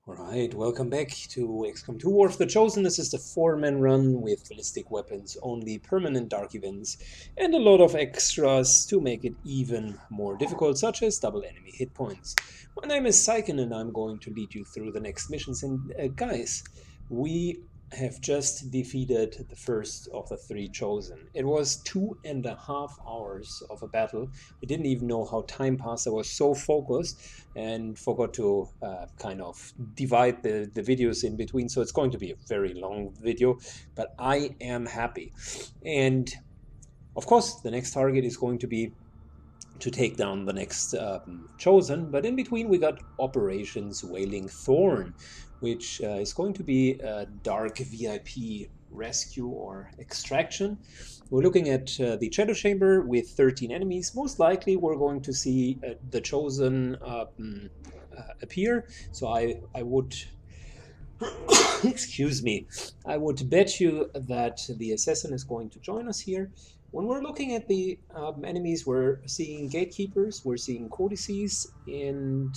Alright, welcome back to XCOM 2 War of the Chosen. This is the 4-man run with Ballistic Weapons, only permanent dark events, and a lot of extras to make it even more difficult, such as double enemy hit points. My name is Syken and I'm going to lead you through the next missions. And guys, we have just defeated the first of the 3 Chosen. It was 2.5 hours of a battle. I didn't even know how time passed. I was so focused and forgot to kind of divide the videos in between, so it's going to be a very long video, but I am happy. And of course the next target is going to be to take down the next Chosen, but in between we got Operations Wailing Thorn, which is going to be a dark VIP rescue or extraction. We're looking at the Shadow Chamber with 13 enemies. Most likely we're going to see the Chosen appear, so I would excuse me, I would bet you that the assassin is going to join us here. When we're looking at the enemies, we're seeing gatekeepers, we're seeing codices, and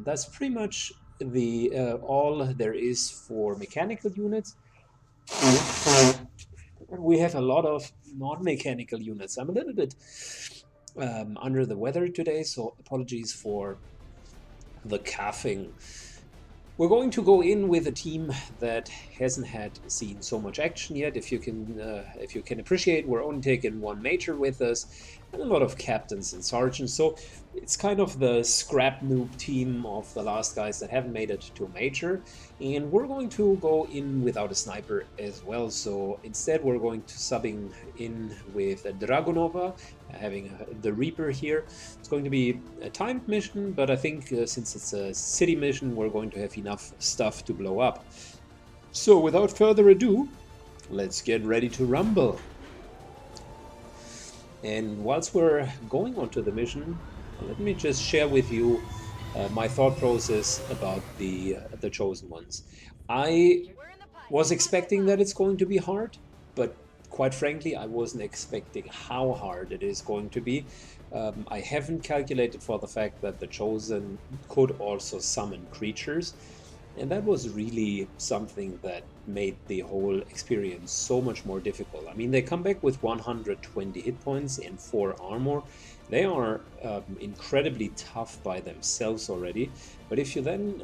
that's pretty much the all there is for mechanical units. We have a lot of non-mechanical units. I'm a little bit under the weather today, so apologies for the coughing. We're going to go in with a team that hasn't had seen so much action yet. If you can appreciate, we're only taking one major with us and a lot of captains and sergeants. So it's kind of the scrap noob team of the last guys that haven't made it to a major. And we're going to go in without a sniper as well. So instead we're going to subbing in with a Dragonova, having the Reaper here. It's going to be a timed mission, but I think since it's a city mission, we're going to have enough stuff to blow up. So without further ado, let's get ready to rumble. And whilst we're going on to the mission, let me just share with you my thought process about the Chosen ones. I was expecting that it's going to be hard, but quite frankly, I wasn't expecting how hard it is going to be. I haven't calculated for the fact that the Chosen could also summon creatures, and that was really something that made the whole experience so much more difficult. I mean, they come back with 120 hit points and 4 armor. They are incredibly tough by themselves already, but if you then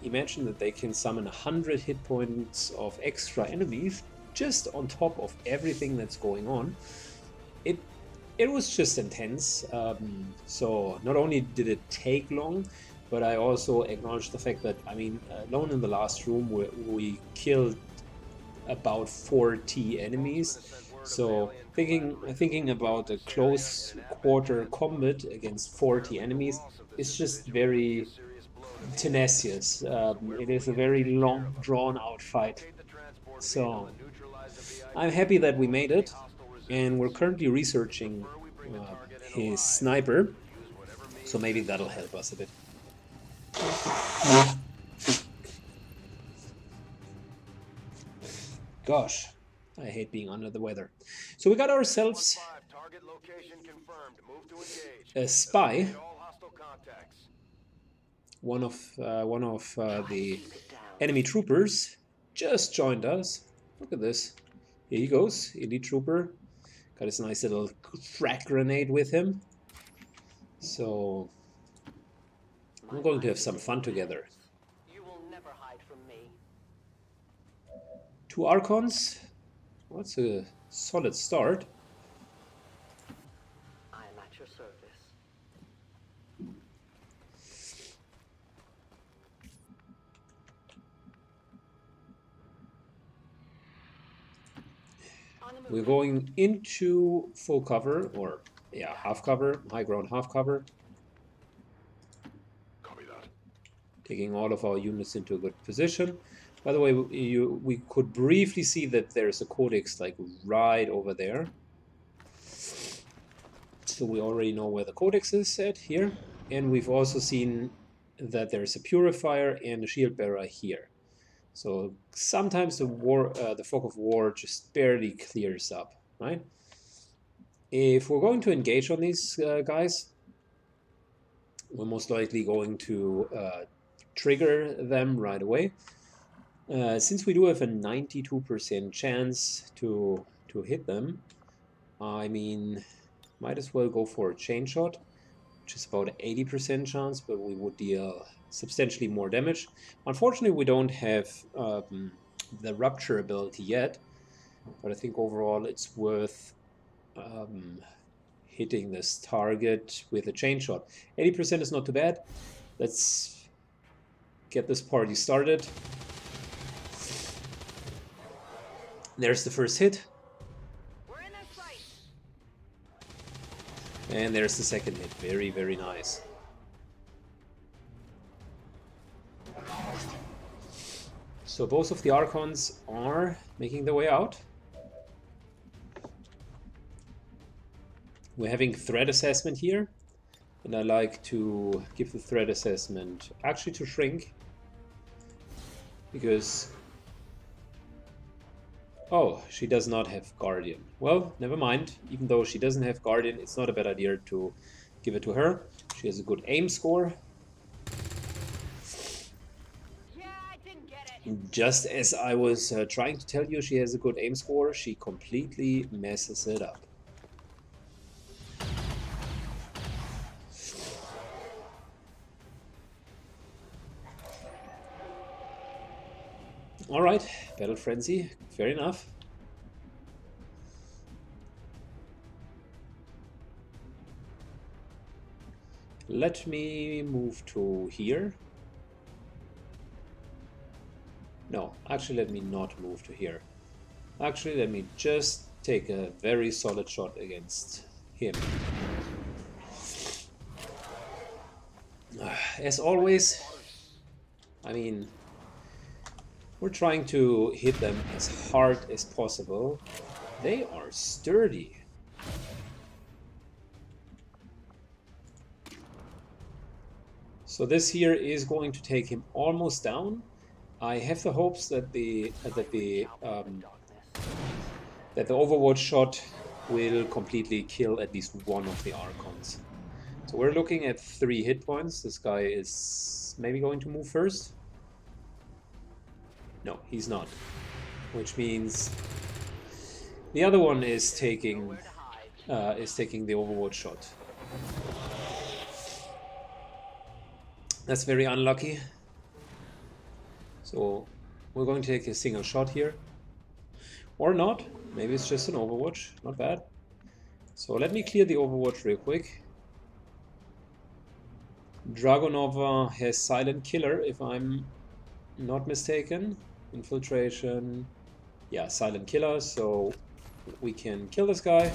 imagine that they can summon 100 hit points of extra enemies just on top of everything that's going on, it was just intense. So not only did it take long, but I also acknowledge the fact that, I mean, alone in the last room we killed about 40 enemies. So thinking about a close quarter combat against 40 enemies is just very tenacious. It is a very long, drawn-out fight. So I'm happy that we made it, and we're currently researching his sniper, so maybe that'll help us a bit. Gosh, I hate being under the weather. So we got ourselves a spy. One of the enemy troopers just joined us. Look at this. Here he goes, elite trooper. Got his nice little frag grenade with him. So we're going to have some fun together. You will never hide from me. 2 Archons. That's a solid start. I am at your service. We're going into full cover, or yeah, half cover, high ground half cover. Copy that. Taking all of our units into a good position. By the way, we could briefly see that there's a codex like right over there. So we already know where the codex is at here. And we've also seen that there's a purifier and a shield bearer here. So sometimes the fog of war just barely clears up, right? If we're going to engage on these guys, we're most likely going to trigger them right away. Since we do have a 92% chance to hit them, I mean, might as well go for a chain shot, which is about 80% chance, but we would deal substantially more damage. Unfortunately, we don't have the rupture ability yet, but I think overall it's worth hitting this target with a chain shot. 80% is not too bad. Let's get this party started. There's the first hit. And there's the second hit. Very, very nice. So both of the Archons are making their way out. We're having threat assessment here. And I like to give the threat assessment actually to Shrink. Because... oh, she does not have Guardian. Well, never mind. Even though she doesn't have Guardian, it's not a bad idea to give it to her. She has a good aim score. Yeah, I didn't get it. Just as I was trying to tell you she has a good aim score, she completely messes it up. Alright, Battle Frenzy, fair enough. Let me move to here. No, actually let me not move to here. Actually, let me just take a very solid shot against him. As always, I mean, we're trying to hit them as hard as possible. They are sturdy. So this here is going to take him almost down. I have the hopes that the Overwatch shot will completely kill at least one of the Archons. So we're looking at 3 hit points. This guy is maybe going to move first. No, he's not. Which means the other one is taking the Overwatch shot. That's very unlucky. So we're going to take a single shot here. Or not. Maybe it's just an Overwatch. Not bad. So let me clear the Overwatch real quick. Dragonova has Silent Killer, if I'm not mistaken. Infiltration. Yeah, Silent Killer, so we can kill this guy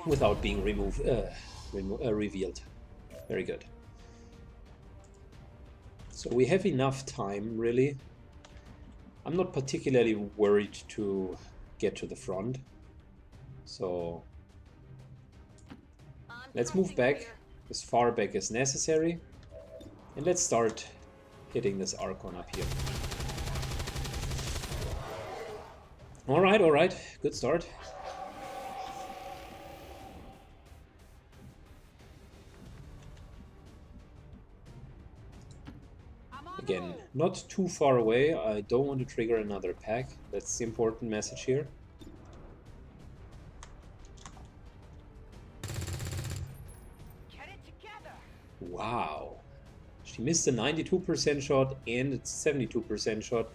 without being revealed. Very good. So we have enough time, really. I'm not particularly worried to get to the front. So let's move back as far back as necessary. And let's start hitting this Archon up here. Alright, good start. Again, not too far away. I don't want to trigger another pack. That's the important message here. Get it together. Wow. She missed a 92% shot and a 72% shot.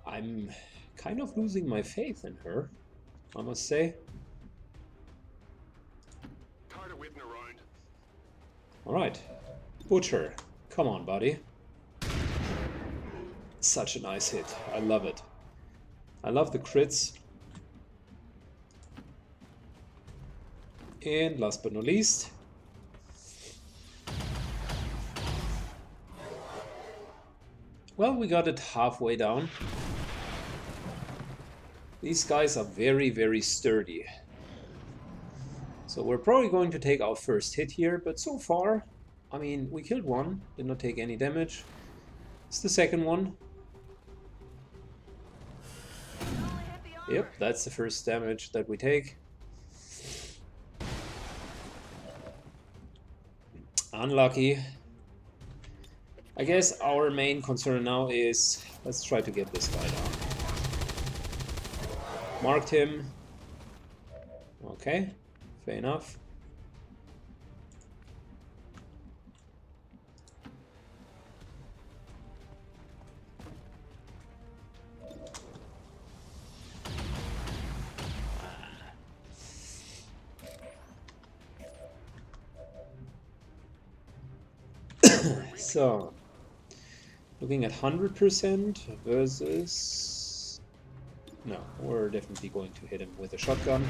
I'm kind of losing my faith in her, I must say. Alright. Butcher. Come on, buddy. Such a nice hit. I love it. I love the crits. And last but not least, well, we got it halfway down. These guys are very, very sturdy. So we're probably going to take our first hit here, but so far, I mean, we killed one, did not take any damage. It's the second one. Yep, that's the first damage that we take. Unlucky. I guess our main concern now is let's try to get this guy down. Marked him. Okay, fair enough. So, looking at 100% versus... No, we're definitely going to hit him with a shotgun.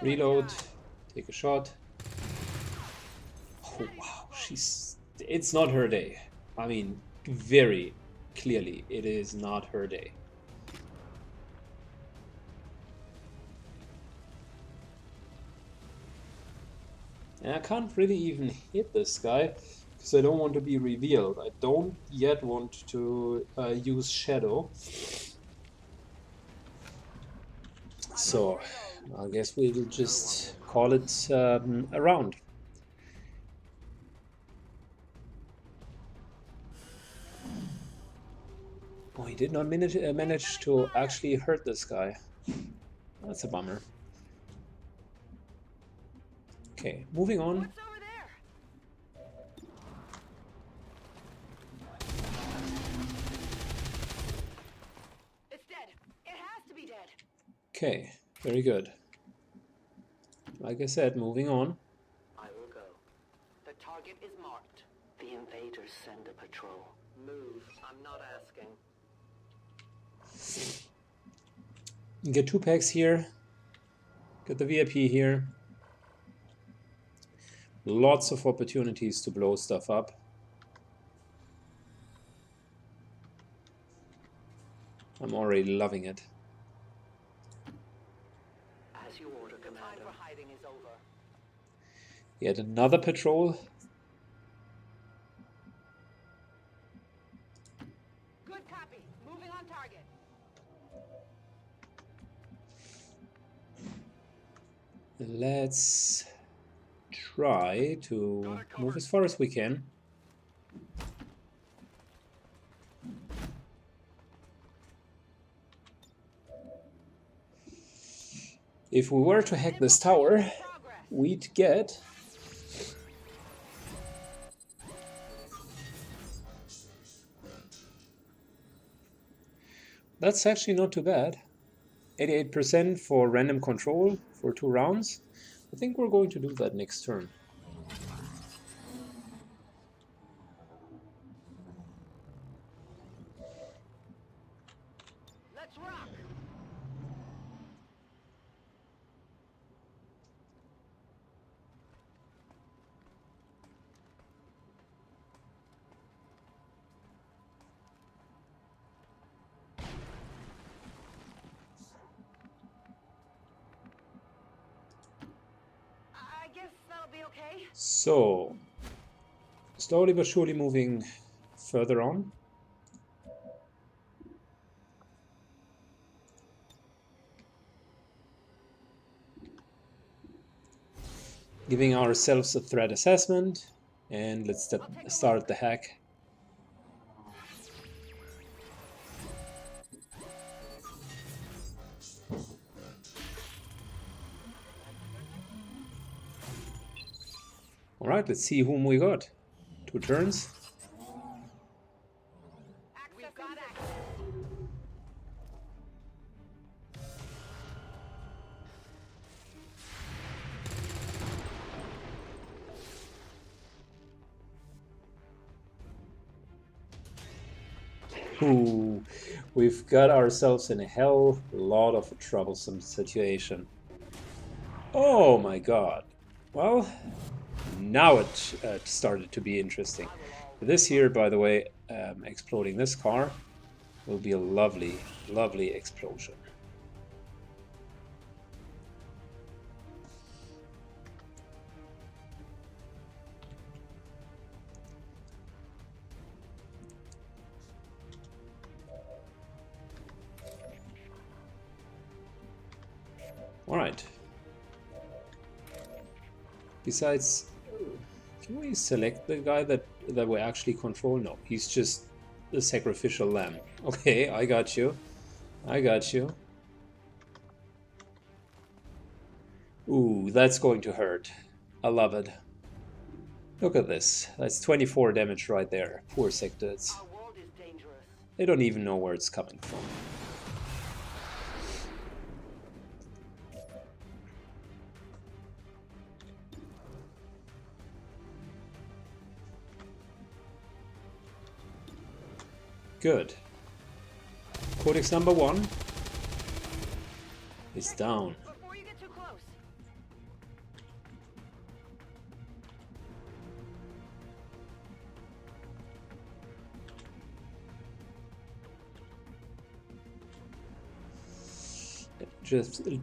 Reload, take a shot. Oh wow, it's not her day. I mean, very clearly, it is not her day. And I can't really even hit this guy because I don't want to be revealed. I don't yet want to use Shadow. So, I guess we'll just call it a round. Oh, he did not manage to actually hurt this guy. That's a bummer. Okay, moving on. What's over there? It's dead. It has to be dead. Okay, very good. Like I said, moving on. I will go. The target is marked. The invaders send a patrol. Move. I'm not asking. Get 2 packs here. Get the VIP here. Lots of opportunities to blow stuff up. I'm already loving it. As you order, Commander. The time for hiding is over. Yet another patrol. Good copy. Moving on target. Let's try to move as far as we can. If we were to hack this tower, we'd get that's actually not too bad. 88% for random control for 2 rounds. I think we're going to do that next turn. Let's rock. I guess that'll be okay. So, slowly but surely moving further on. Giving ourselves a threat assessment, and let's start the hack. Alright, let's see whom we got. 2 turns. We've got access. Ooh, we've got ourselves in a hell lot of a troublesome situation. Oh my god. Well, now it started to be interesting. This here, by the way, exploding this car will be a lovely, lovely explosion. Alright. Besides, can we select the guy that we actually control? No, he's just the sacrificial lamb. Okay, I got you. I got you. Ooh, that's going to hurt. I love it. Look at this. That's 24 damage right there. Poor sectors. Our world is dangerous. They don't even know where it's coming from. Good. Codex number 1 is down. Before you get too close.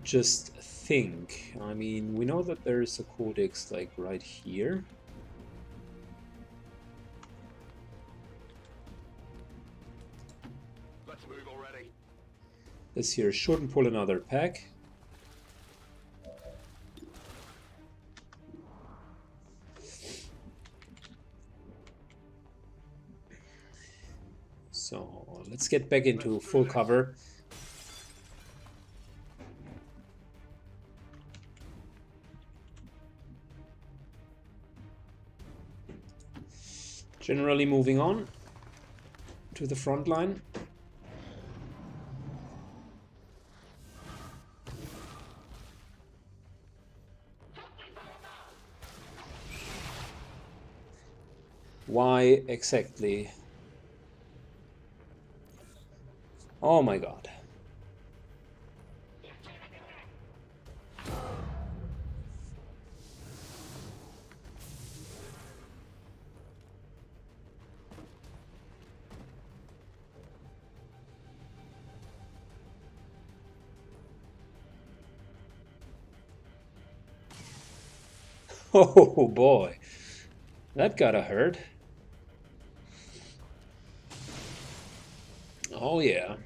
Just think. I mean, we know that there's a codex like right here. Let's move already. This here shouldn't pull another pack. So let's get back into full cover. Generally moving on to the front line. Why exactly? Oh my god. Oh boy, that gotta hurt. Oh yeah.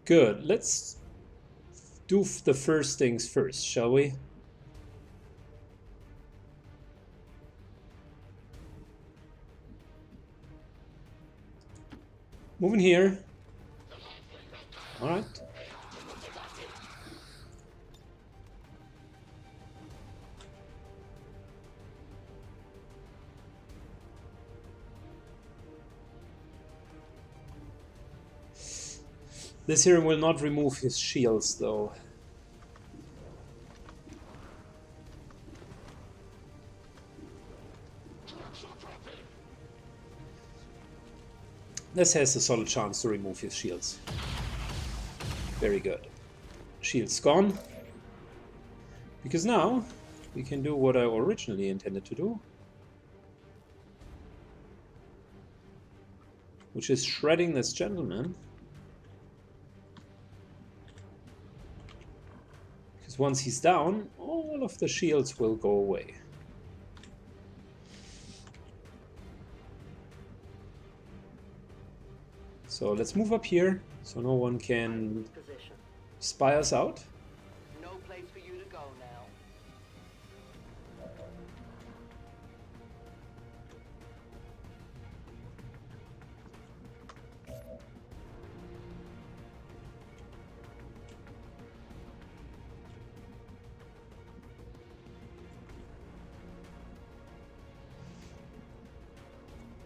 Good, let's do the first things first, shall we? Moving here. All right. This here will not remove his shields, though. This has a solid chance to remove his shields. Very good. Shields gone. Because now we can do what I originally intended to do, which is shredding this gentleman. Because once he's down, all of the shields will go away. So let's move up here so no one can Position. spy us out. No place for you to go now.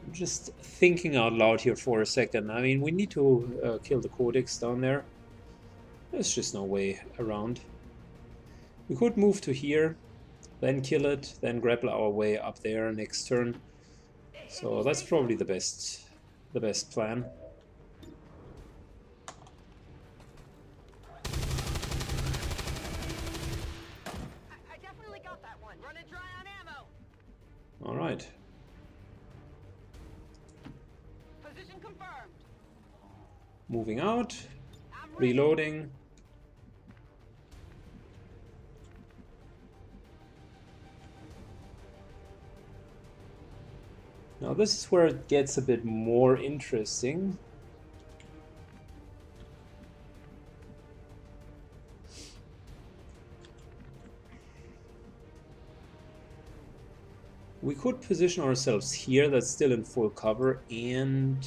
I'm just thinking out loud here for a second. I mean, we need to kill the Codex down there. There's just no way around. We could move to here, then kill it, then grapple our way up there next turn. So that's probably the best plan. I definitely got that one. Running dry on ammo. All right. Moving out, I'm ready. reloading. Now this is where it gets a bit more interesting. We could position ourselves here, that's still in full cover, and...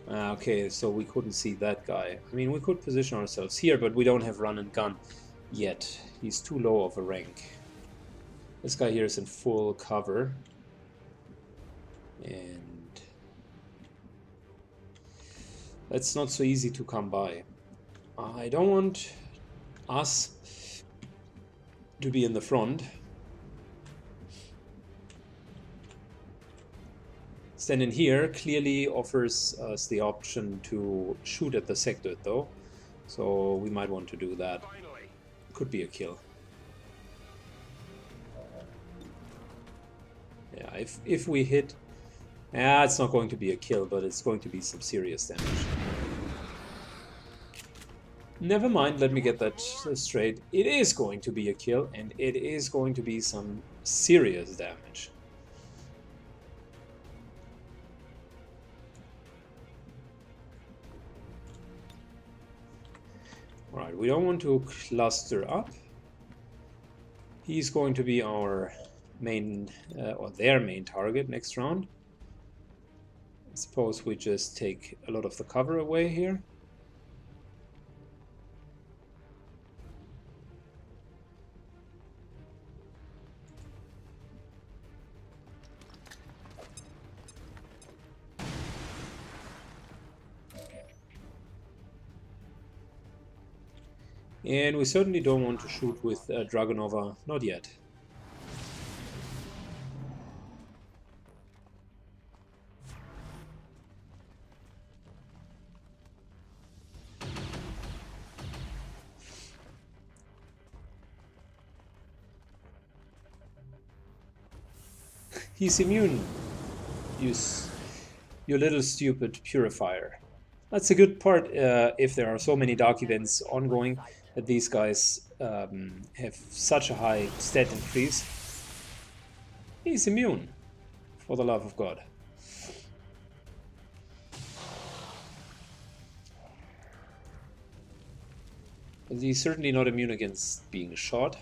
okay, so we couldn't see that guy. I mean, we could position ourselves here, but we don't have run and gun yet. He's too low of a rank. This guy here is in full cover. And... that's not so easy to come by. I don't want us to be in the front. Standing here clearly offers us the option to shoot at the sector though, so we might want to do that. Could be a kill. Yeah, if we hit... it's not going to be a kill, but it's going to be some serious damage. Never mind, let me get that straight. It is going to be a kill, and it is going to be some serious damage. Alright, we don't want to cluster up. He's going to be our main, or their main target next round. I suppose we just take a lot of the cover away here. And we certainly don't want to shoot with Dragonova, not yet. He's immune, you little stupid purifier. That's a good part if there are so many dark events ongoing that these guys have such a high stat increase. He's immune, for the love of God. But he's certainly not immune against being shot.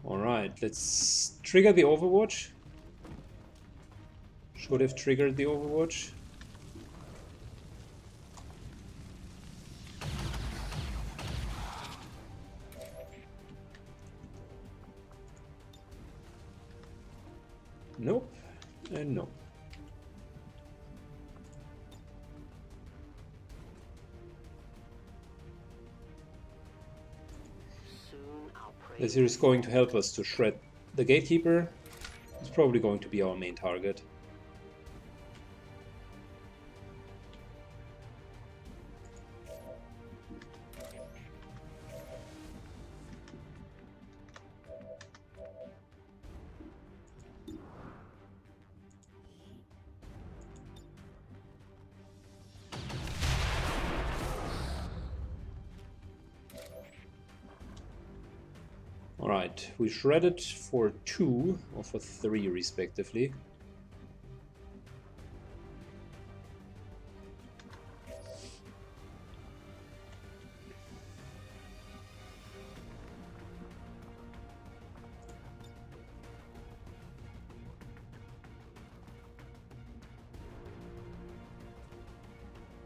Alright, let's trigger the Overwatch. Should have triggered the Overwatch. Nope, and nope. This here is going to help us to shred the Gatekeeper. It's probably going to be our main target. Alright, we shredded for 2 or for 3 respectively.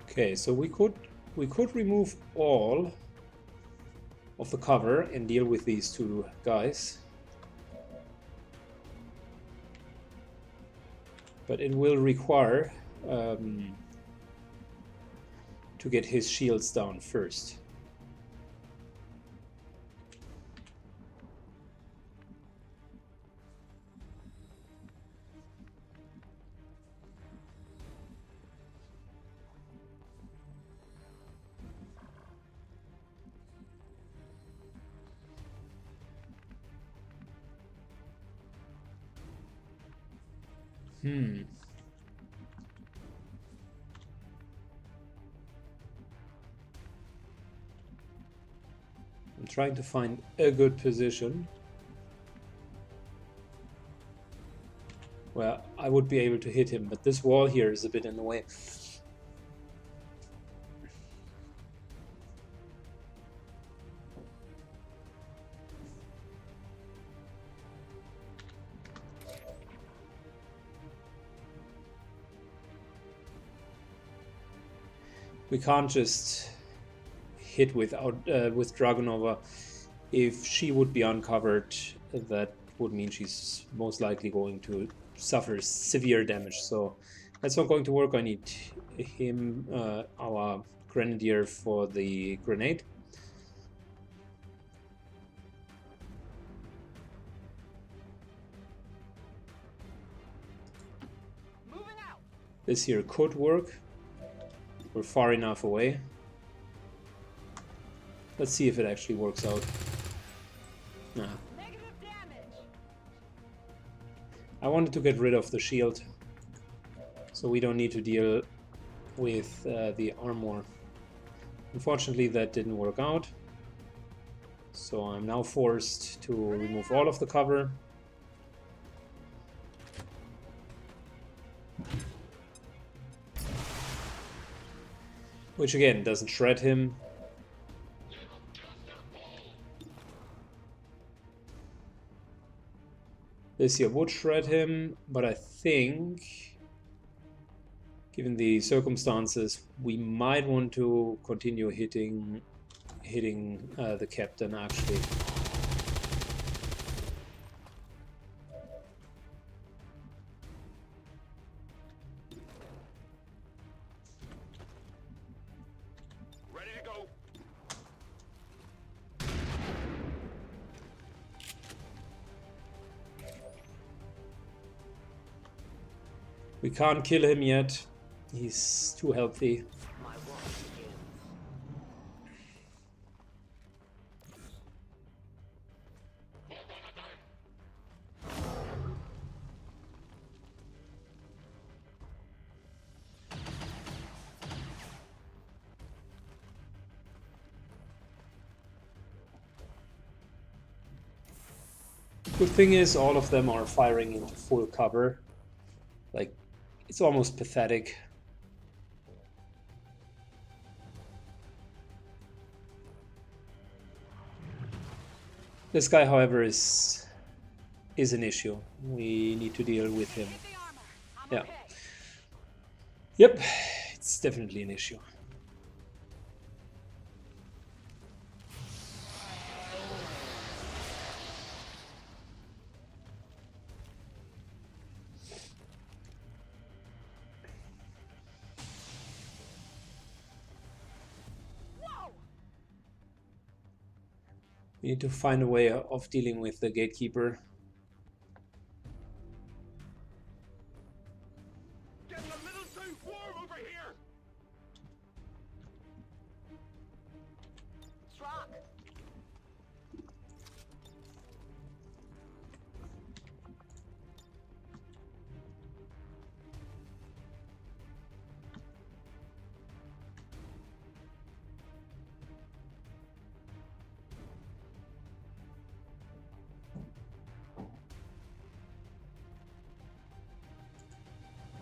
Okay, so we could remove all of the cover and deal with these 2 guys. But it will require to get his shields down first. I'm trying to find a good position where I would be able to hit him, but this wall here is a bit in the way. We can't just hit without with Dragonova. If she would be uncovered, that would mean she's most likely going to suffer severe damage. So that's not going to work. I need him, our Grenadier, for the grenade. Moving out. This here could work. We're far enough away. Let's see if it actually works out. Nah. Negative damage. I wanted to get rid of the shield, so we don't need to deal with the armor. Unfortunately, that didn't work out. So I'm now forced to remove all of the cover. Which again doesn't shred him. This here would shred him, but I think, given the circumstances, we might want to continue hitting the captain actually. Ready to go. We can't kill him yet. He's too healthy. My war begins. Good thing is all of them are firing into full cover. Like, it's almost pathetic. This guy, however, is an issue. We need to deal with him. Hit the armor. I'm Yeah. okay. Yep, it's definitely an issue. Whoa! We need to find a way of dealing with the gatekeeper. Getting a little too warm over here. Strong.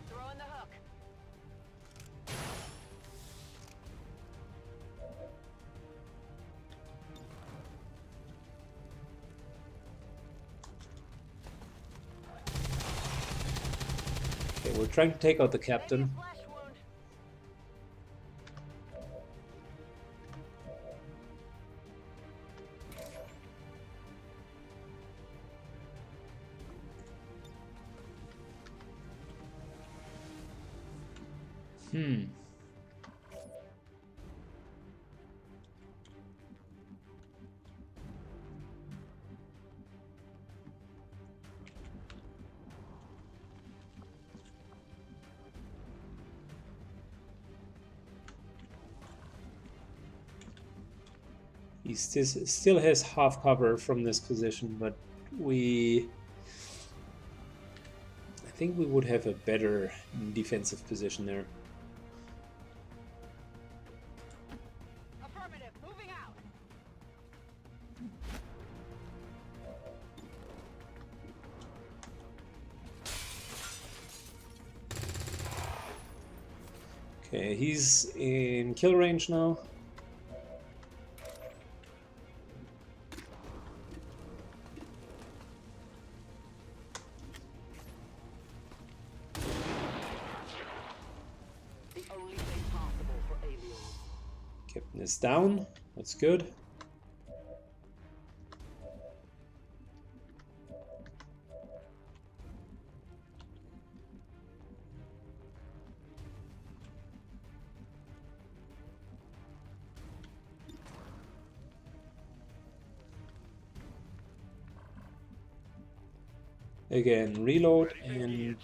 Throwing the hook. Okay, we're trying to take out the captain. Flesh wound. Hmm. He still has half cover from this position, but I think we would have a better defensive position there. Affirmative. Moving out. Okay, he's in kill range now. The only thing possible for aliens. Captain is down. That's good. Again, reload, and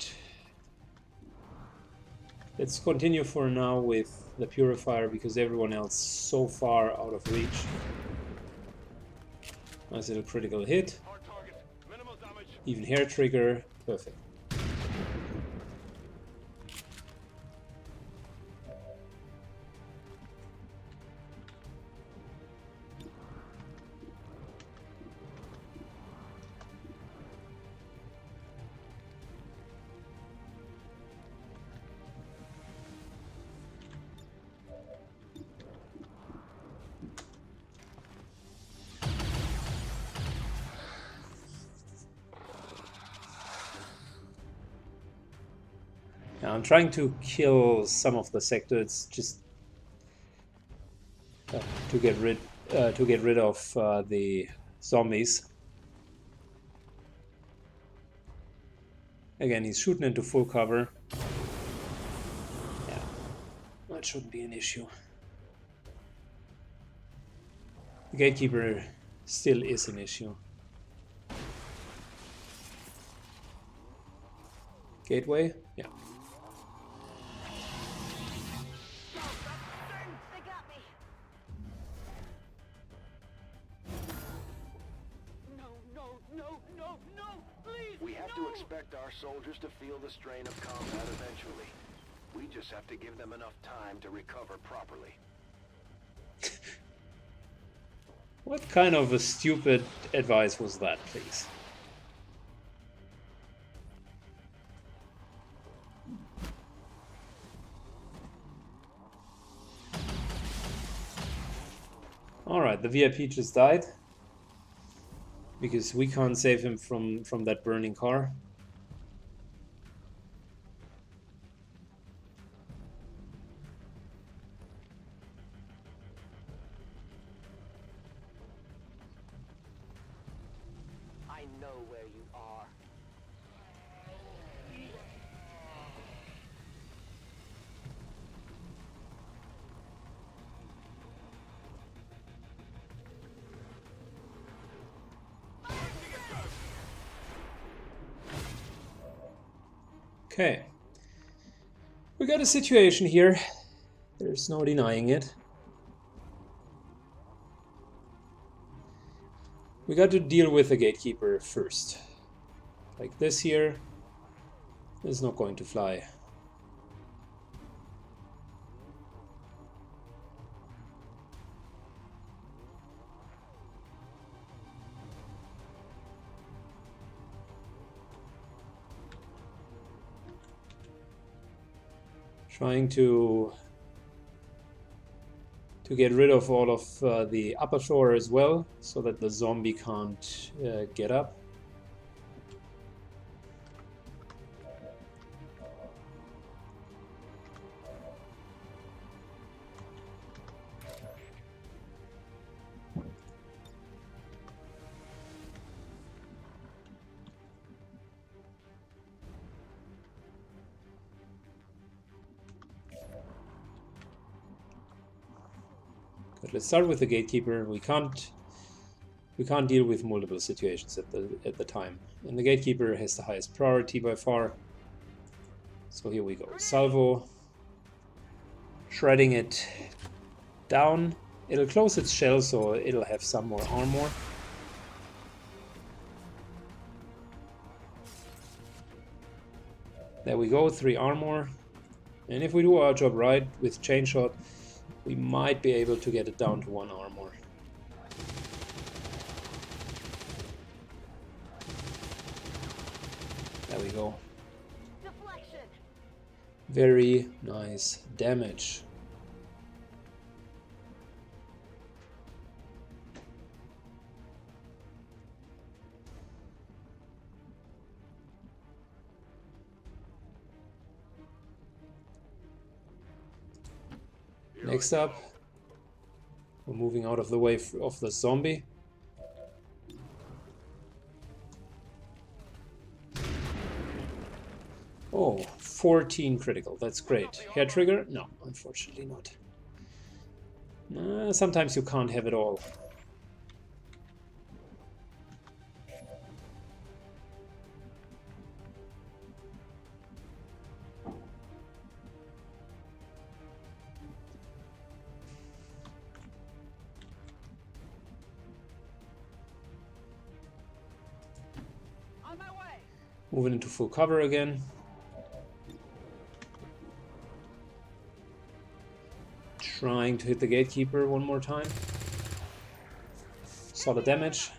let's continue for now with the purifier because everyone else so far out of reach. Nice little critical hit. Hard target. Minimal damage. Even hair trigger. Perfect. Now I'm trying to kill some of the sectors just to get rid of the zombies. Again, he's shooting into full cover. Yeah, that shouldn't be an issue. The gatekeeper still is an issue. Gateway? Yeah. They got me. No, please. We have to expect our soldiers to feel the strain of combat eventually. We just have to give them enough time to recover properly. What kind of a stupid advice was that, please? Alright, the VIP just died. Because we can't save him from that burning car. I know where you are. Okay. We got a situation here. There's no denying it. We got to deal with the gatekeeper first. Like this here is not going to fly. Trying to get rid of all of the upper floor as well, so that the zombie can't get up. Good, let's start with the gatekeeper. We can't deal with multiple situations at the time. And the gatekeeper has the highest priority by far. So here we go. Salvo. Shredding it down. It'll close its shell, so it'll have some more armor. There we go, 3 armor. And if we do our job right with chain shot, we might be able to get it down to 1 armor. There we go. Deflection. Very nice damage. Next up, we're moving out of the way of the zombie. Oh, 14 critical, that's great. Hair trigger? No, unfortunately not. Sometimes you can't have it all. On my way. Moving into full cover again. Trying to hit the gatekeeper one more time. Solid damage.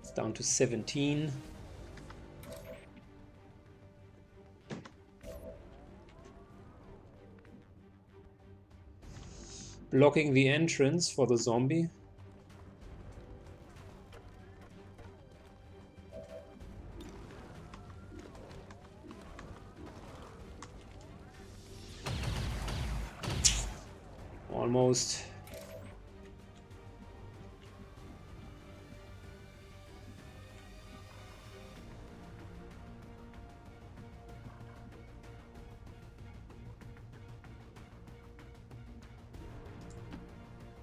It's down to 17. Blocking the entrance for the zombie. Almost.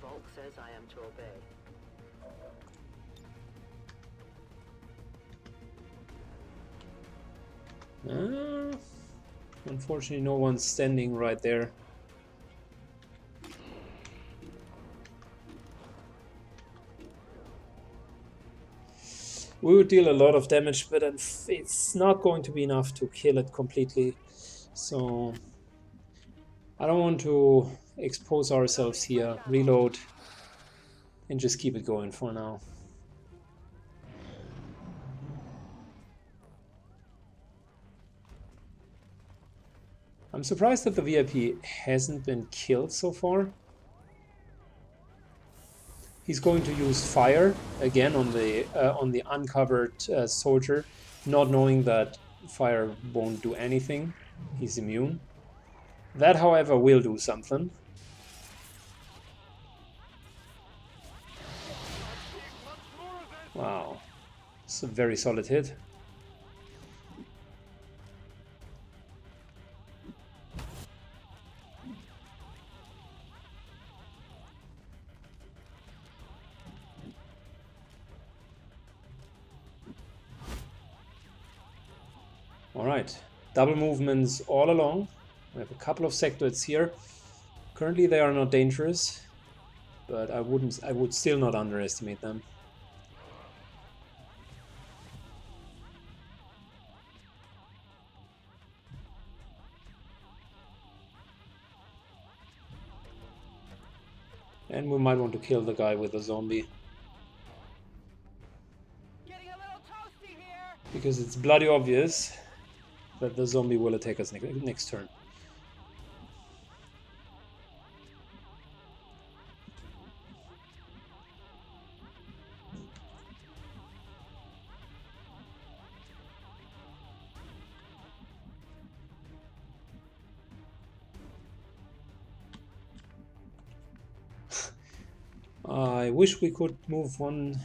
Volk says I am to obey. Unfortunately, no one's standing right there. We would deal a lot of damage, but it's not going to be enough to kill it completely. So I don't want to expose ourselves here, reload, and just keep it going for now. I'm surprised that the VIP hasn't been killed so far. He's going to use fire again on the uncovered soldier, not knowing that fire won't do anything. He's immune. That, however, will do something. Wow, it's a very solid hit. Alright, double movements all along. We have a couple of sectors here. Currently they are not dangerous, but I would still not underestimate them. And we might want to kill the guy with the zombie. Getting a little toasty here. Because it's bloody obvious that the zombie will attack us next turn. I wish we could move one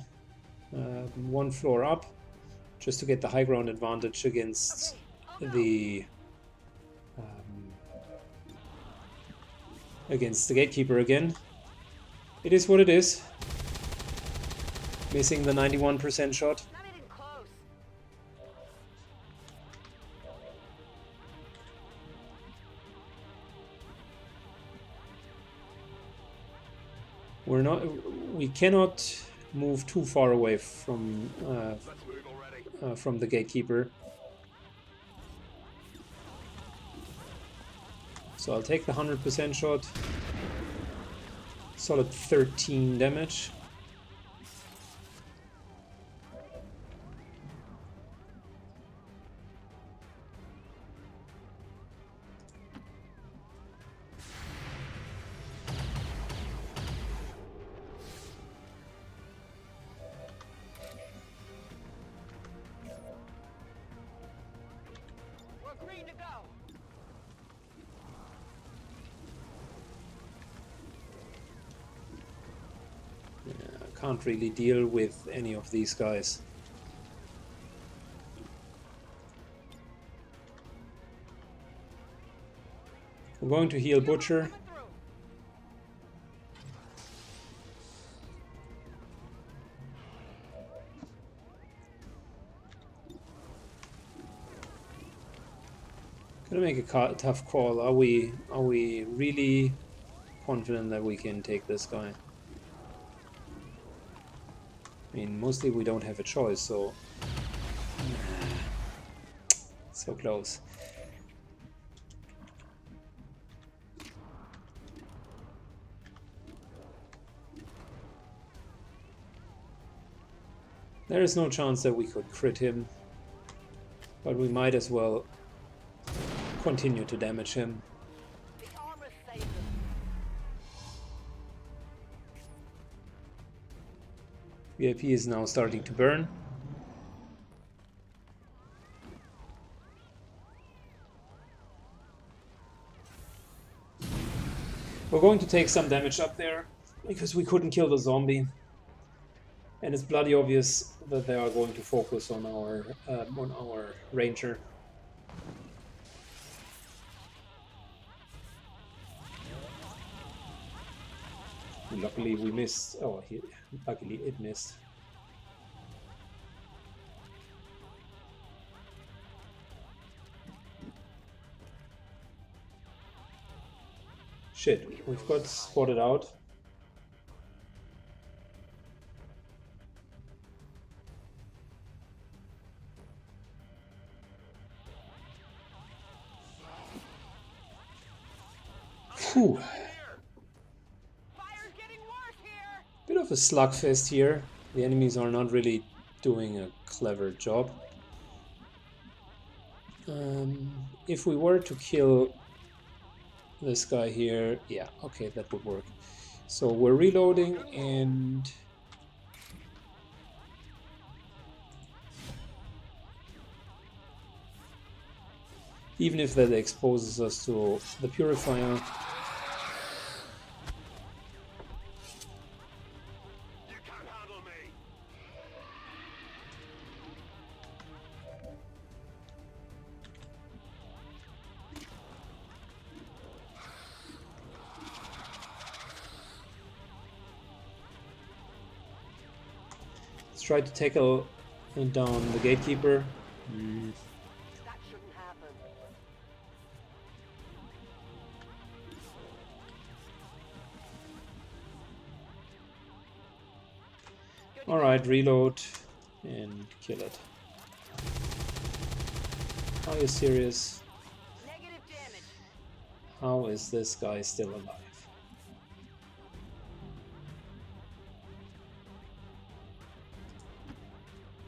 floor up, just to get the high ground advantage against the gatekeeper again. It is what it is. Missing the 91% shot. Not even close. We cannot move too far away from Let's move already. from the gatekeeper. So I'll take the 100% shot. Solid 13 damage. We're green to go. Can't really deal with any of these guys. We're going to heal Butcher. Coming through. Gonna make a tough call. Are we really confident that we can take this guy? I mean, mostly we don't have a choice, so... So close. There is no chance that we could crit him, but we might as well continue to damage him. The armor saves us. VIP is now starting to burn. We're going to take some damage up there because we couldn't kill the zombie, and it's bloody obvious that they are going to focus on our ranger. Luckily we missed. Oh, luckily it missed. Shit, we've got spotted out. Phew. Fire's getting worse here. Bit of a slugfest here. The enemies are not really doing a clever job. If we were to kill this guy here, yeah, okay, that would work. So we're reloading, and even if that exposes us to the purifier, You can't handle me. let's try to tackle down the gatekeeper. That shouldn't happen. Alright, reload and kill it. Are you serious? Negative damage. How is this guy still alive?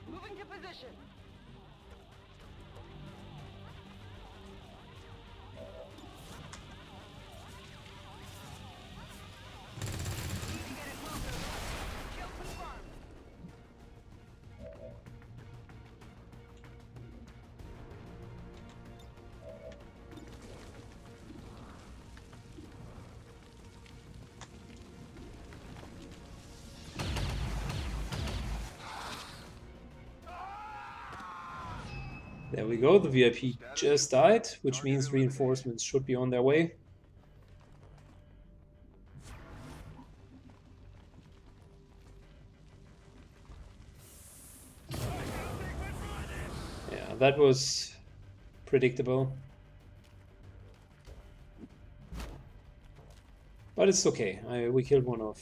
Moving to position. Kill confirmed. There we go, the VIP just died, which means reinforcements should be on their way. that was predictable. But it's okay. We killed one of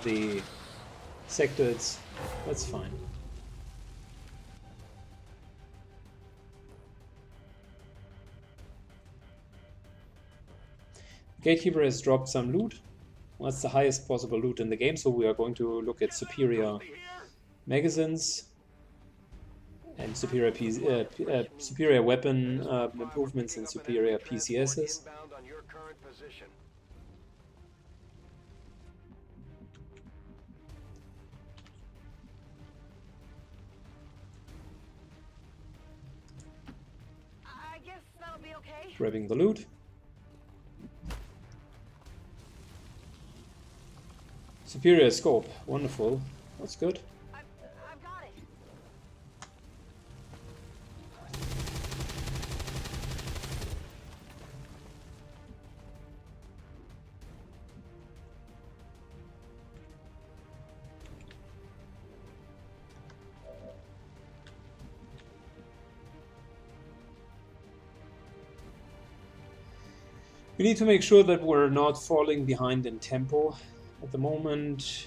the sectors. That's fine. Gatekeeper has dropped some loot. That's the highest possible loot in the game, so we are going to look at superior magazines and superior superior weapon improvements and superior PCSs. Inbound on your current position. I guess that'll be okay. Grabbing the loot. Superior scope, wonderful. That's good. I've got it. We need to make sure that we're not falling behind in tempo. At the moment,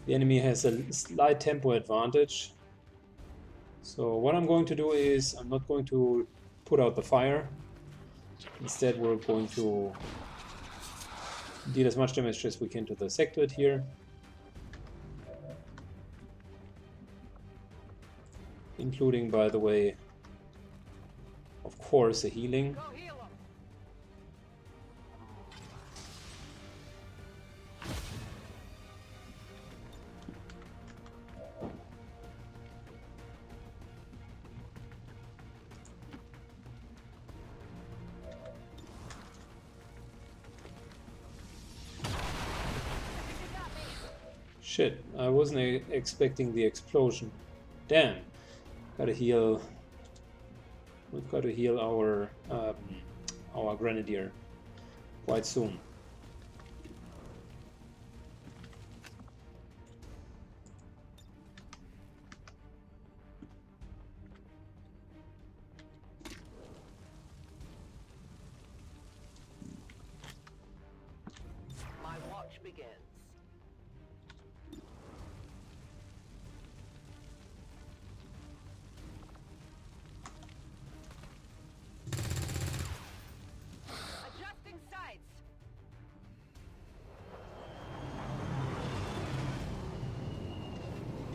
the enemy has a slight tempo advantage. So what I'm going to do is, I'm not going to put out the fire. Instead, we're going to deal as much damage as we can to the sectoid here. Including, by the way, of course, a healing. Go heal 'em. Shit, I wasn't expecting the explosion. Damn. Gotta heal. We've got to heal our grenadier quite soon. My watch begins. Adjusting sights.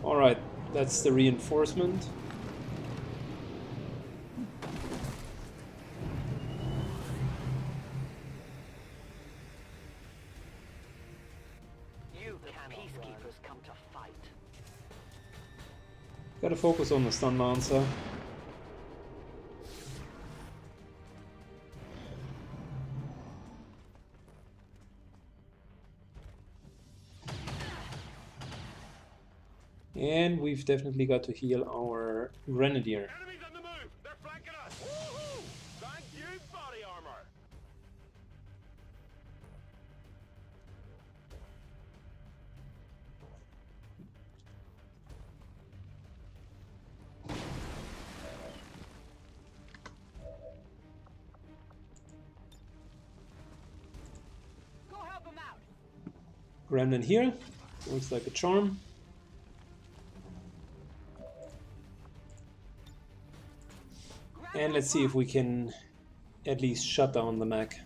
Alright, that's the reinforcement. You the peacekeepers come to fight. Gotta focus on the stun lancer. And we've definitely got to heal our grenadier. Enemies on the move! They're flanking us! Woohoo! Thank you, body armor! Go help 'em out. Gremlin here. Looks like a charm. And let's see if we can at least shut down the mech.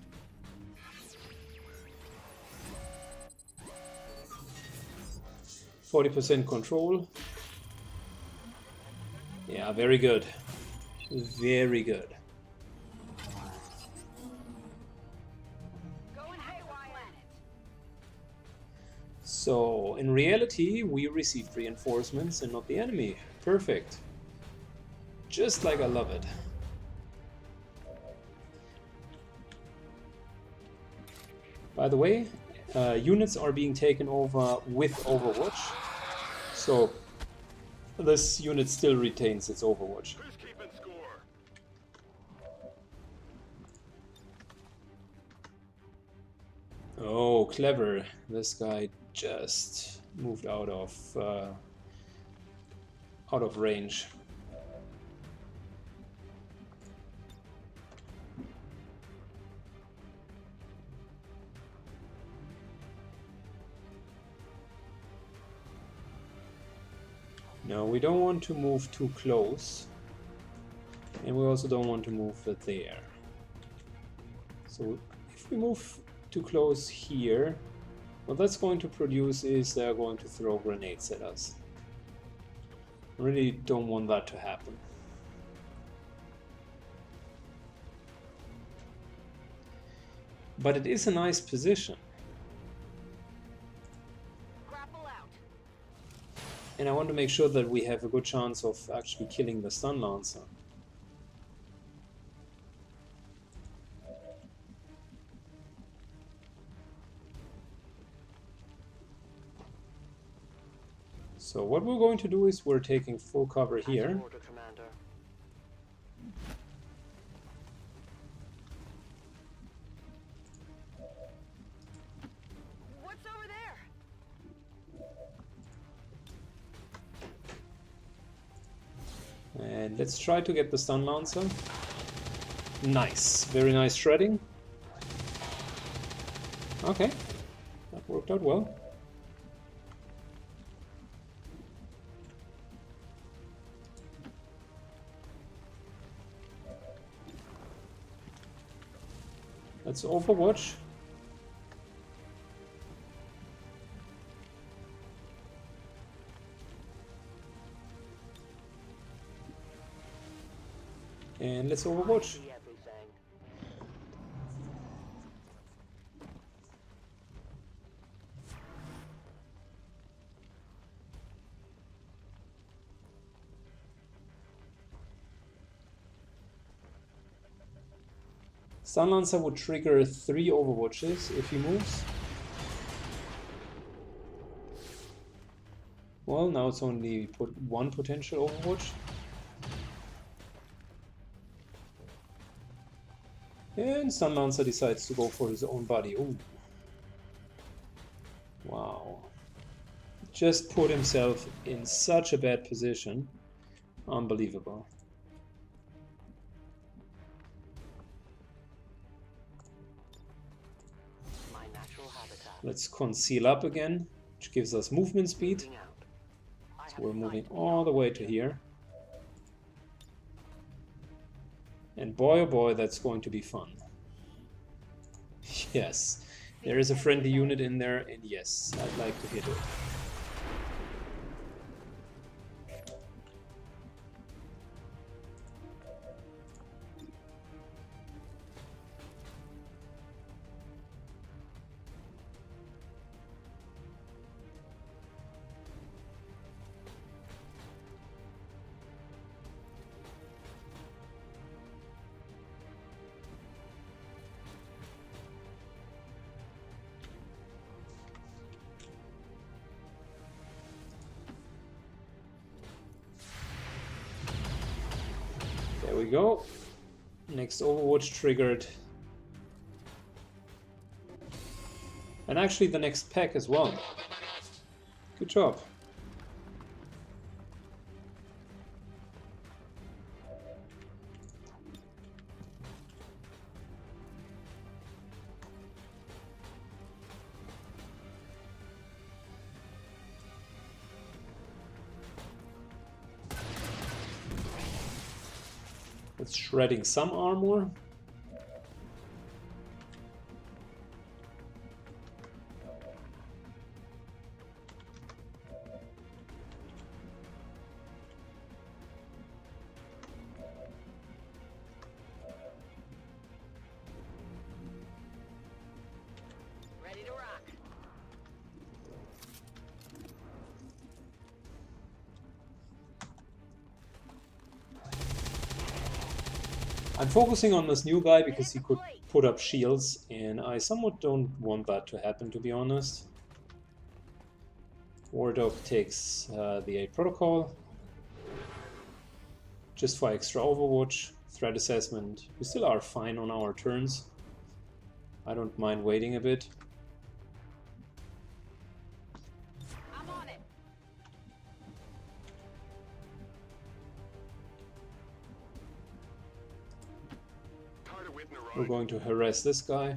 %40 control. Yeah, very good. Very good. Going haywire. So, in reality, we received reinforcements and not the enemy. Perfect. Just like I love it. By the way, units are being taken over with Overwatch, so this unit still retains its Overwatch. Who's keeping score? Oh, clever. This guy just moved out out of range. No, we don't want to move too close, and we also don't want to move it there. So if we move too close here, what that's going to produce is they're going to throw grenades at us. I really don't want that to happen. But it is a nice position. And I want to make sure that we have a good chance of actually killing the stun lancer. So what we're going to do is we're taking full cover here. Order, Commander. What's over there? And let's try to get the stun lancer. Nice, very nice shredding. Okay, that worked out well. Let's overwatch. And let's overwatch. See everything. Stun Lancer would trigger 3 overwatches if he moves. Well, now it's only one potential overwatch. And Stun Lancer decides to go for his own body. Ooh. Wow. Just put himself in such a bad position. Unbelievable. My natural habitat. Let's conceal up again, which gives us movement speed. Moving out. I So have we're moving sight all the way to here. And boy oh boy, that's going to be fun. Yes, there is a friendly unit in there, and yes, I'd like to hit it. There we go. Next Overwatch triggered. And actually the next pack as well. Good job. It's shredding some armor. Ready to rock. I'm focusing on this new guy because he could put up shields, and I somewhat don't want that to happen, to be honest. War Dog takes the 8 protocol. Just for extra overwatch, threat assessment. We still are fine on our turns. I don't mind waiting a bit. I'm on it. We're going to harass this guy.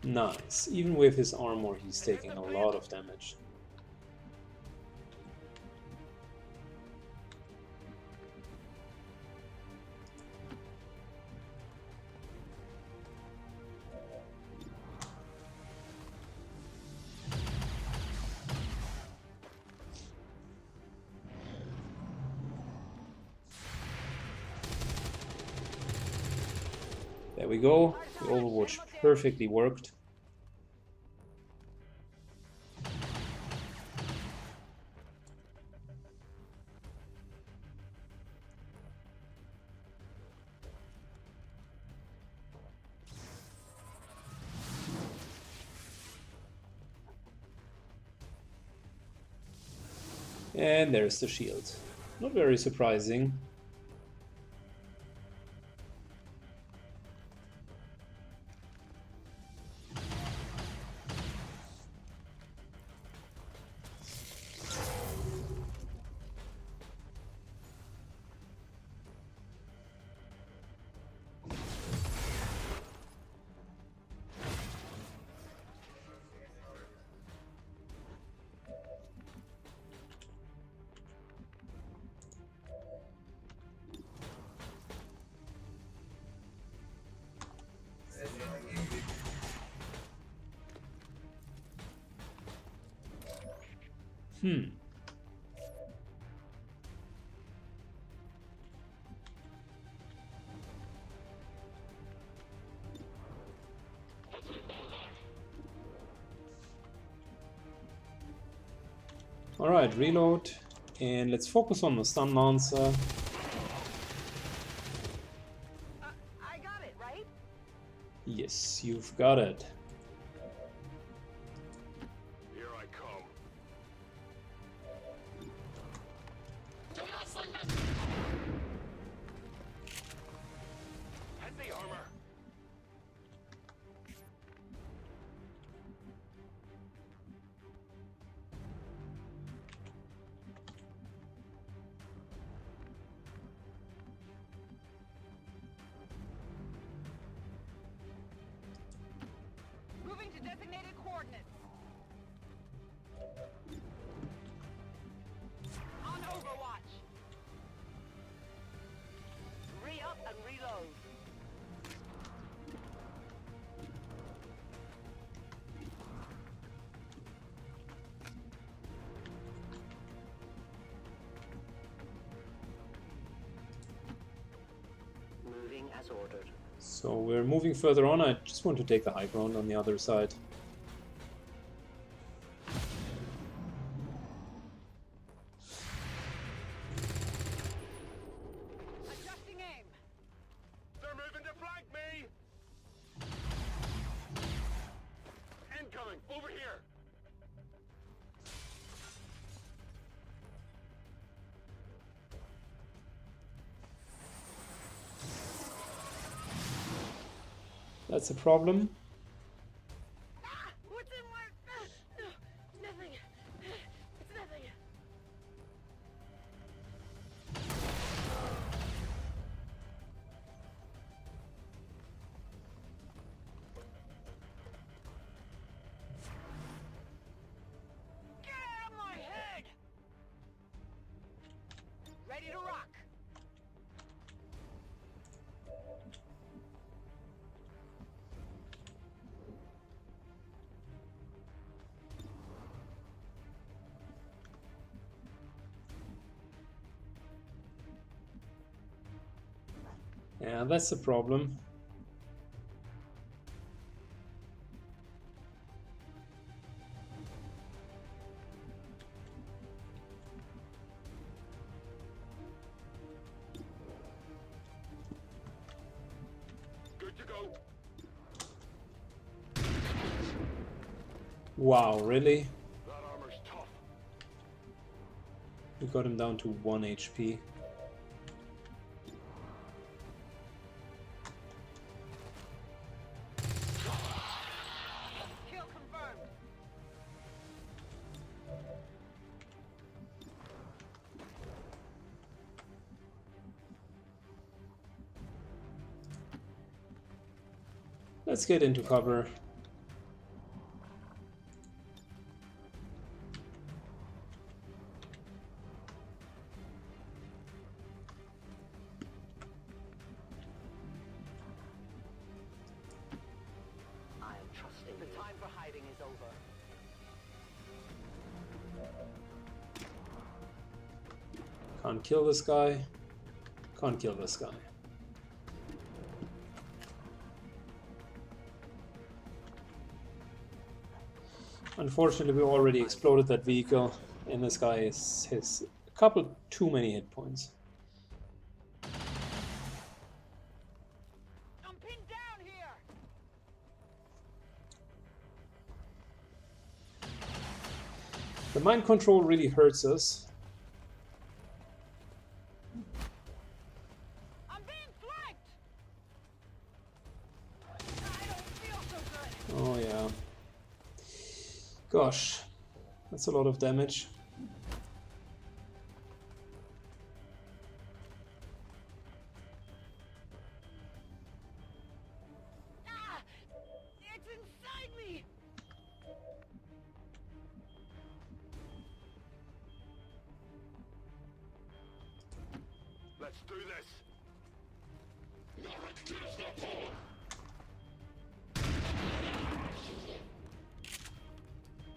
Nice. Even with his armor, he's taking a lot of damage. There we go. The Overwatch perfectly worked. And there's the shield. Not very surprising. Alright, reload. And let's focus on the stun lancer. I got it, right? Yes, you've got it. Here I come. Heavy armor. Moving to designated coordinates. On Overwatch. Re-up and reload. Moving as ordered. So we're moving further on. I just want to take the high ground on the other side. Adjusting aim. They're moving to flank me. Incoming. Over here. That's a problem. Ah, what's in my... No, nothing. It's nothing. Get out of my head! Ready to rock. Yeah, that's the problem. Good to go. Wow, really? That armor's tough. We got him down to 1 HP. Kill confirmed. Let's get into cover. I am trusting the time for hiding is over. Can't kill this guy. Can't kill this guy. Unfortunately, we already exploded that vehicle, and this guy has a couple too many hit points. I'm pinned down here. The mind control really hurts us. I'm being flanked. I don't feel so good. Oh yeah. Gosh, that's a lot of damage. Ah, it's inside me. Let's do this.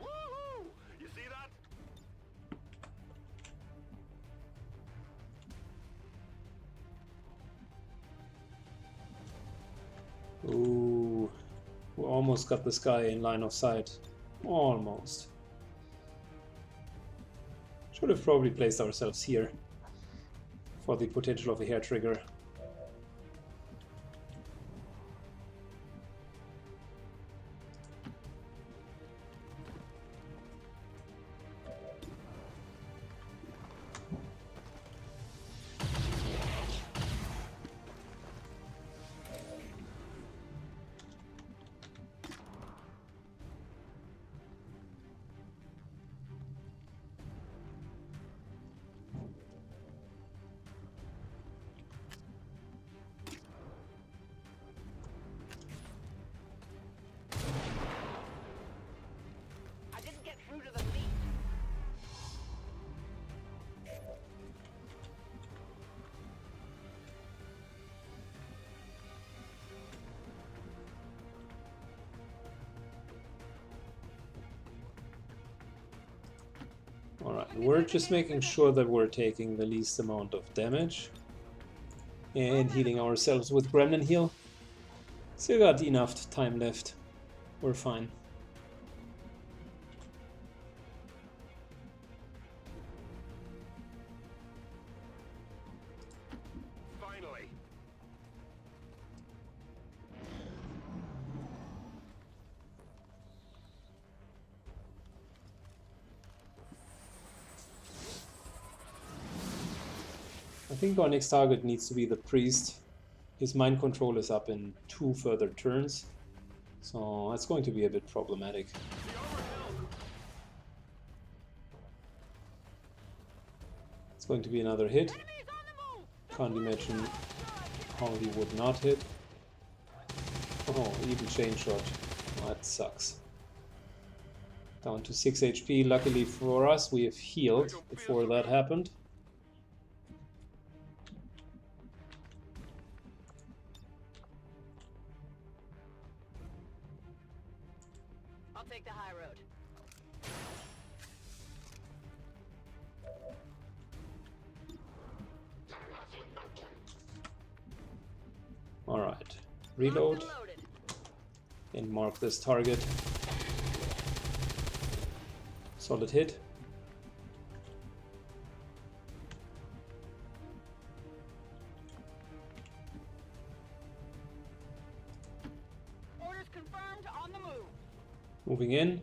Woohoo! You see that? Ooh, we almost got this guy in line of sight. Almost. Should have probably placed ourselves here for the potential of a hair trigger. I didn't get through to the meat. Alright, we're just making sure that we're taking the least amount of damage and healing ourselves with Gremlin Heal. Still got enough time left. We're fine. Finally. I think our next target needs to be the priest. His mind control is up in 2 further turns, so that's going to be a bit problematic. It's going to be another hit. Enemies on the move. Can't imagine how he would not hit. Oh, even chain shot. That sucks. Down to 6 HP. Luckily for us, we have healed before that happened. I'll take the high road. Alright. Reload Locked and loaded. and mark this target. Solid hit. Orders confirmed. On the move. Moving in.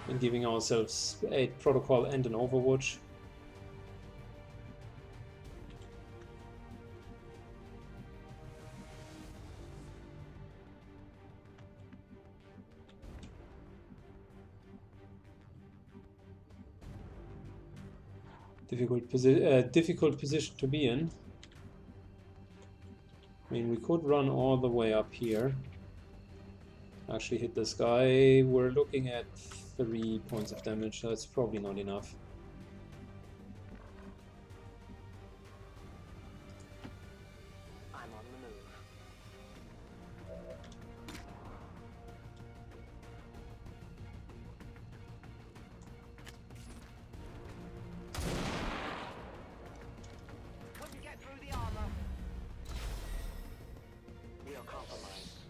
And giving ourselves a protocol and an overwatch. difficult position to be in. I mean, we could run all the way up here. Actually hit this guy. We're looking at 3 points of damage, so that's probably not enough. I'm on the move. Couldn't get through the armor. We are compromised.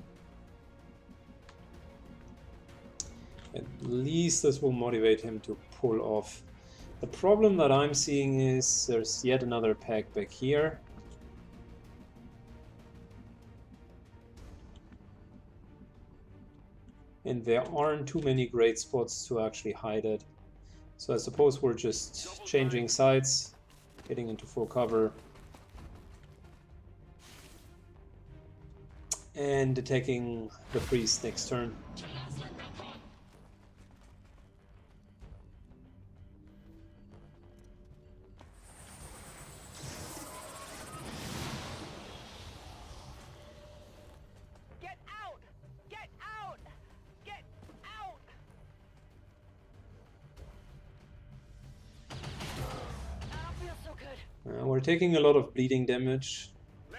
At least this will motivate him to pull off. The problem that I'm seeing is there's yet another pack back here. And there aren't too many great spots to actually hide it. So I suppose we're just changing sides, getting into full cover, and attacking the priest next turn. Get out! Get out! Get out! I don't feel so good. We're taking a lot of bleeding damage.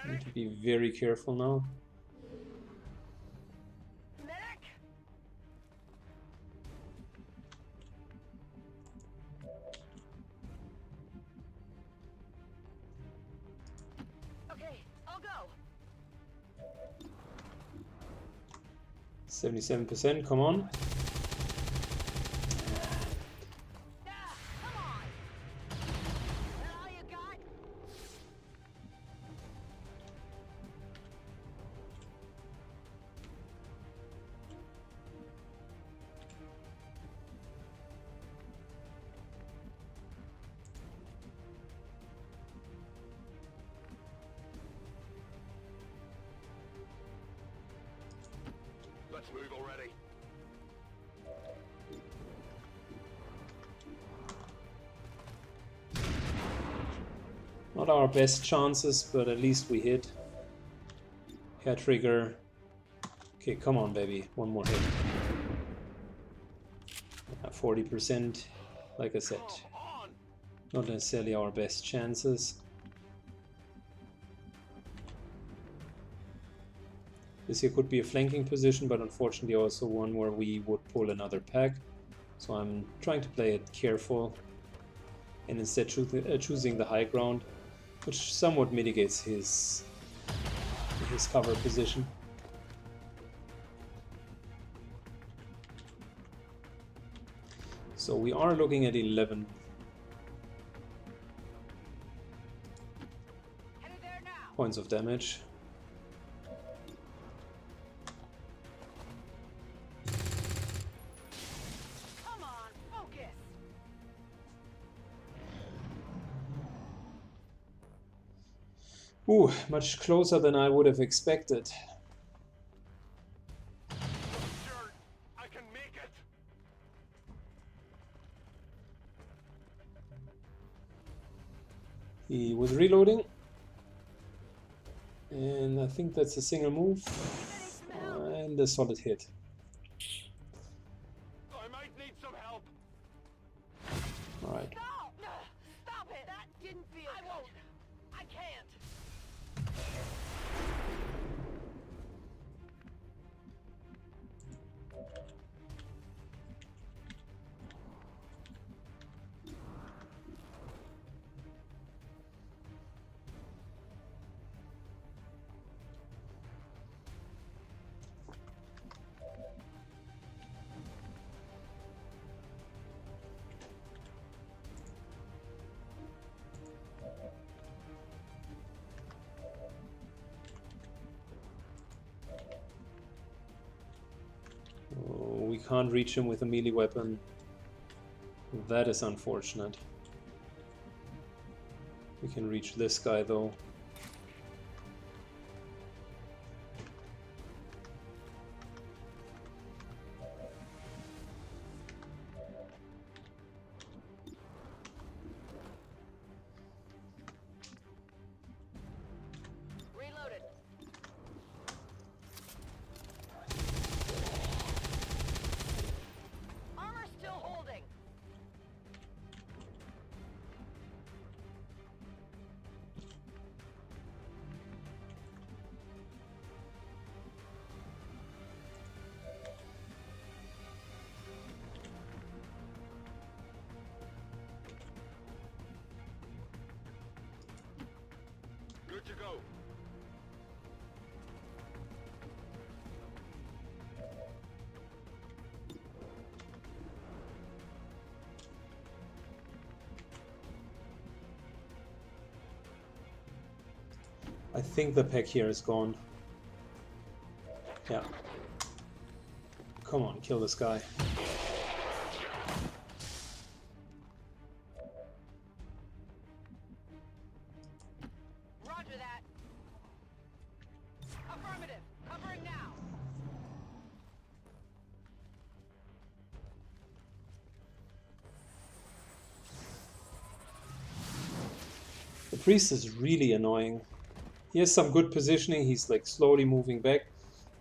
Need to be very careful now. Medic! Okay, I'll go. 77%, come on. Ah, come on! That all you got? Let's move already. Not our best chances, but at least we hit. Hair trigger. Okay, come on, baby. One more hit. 40%, like I said, On! not necessarily our best chances. This here could be a flanking position, but unfortunately also one where we would pull another pack. So I'm trying to play it careful and instead choosing the high ground, which somewhat mitigates his cover position. So we are looking at 11. Headed there now. Points of damage. Come on, focus. Ooh, much closer than I would have expected. Sure, I can make it. He was reloading. And I think that's a single move. And a solid hit. I might need some help. Alright. Stop! Stop it! That didn't feel I won't. I can't. Oh, we can't reach him with a melee weapon. That is unfortunate. We can reach this guy though. go. I think the pack here is gone. Yeah. Come on, kill this guy. Roger that. Affirmative. Covering now. The priest is really annoying. He has some good positioning, he's like slowly moving back.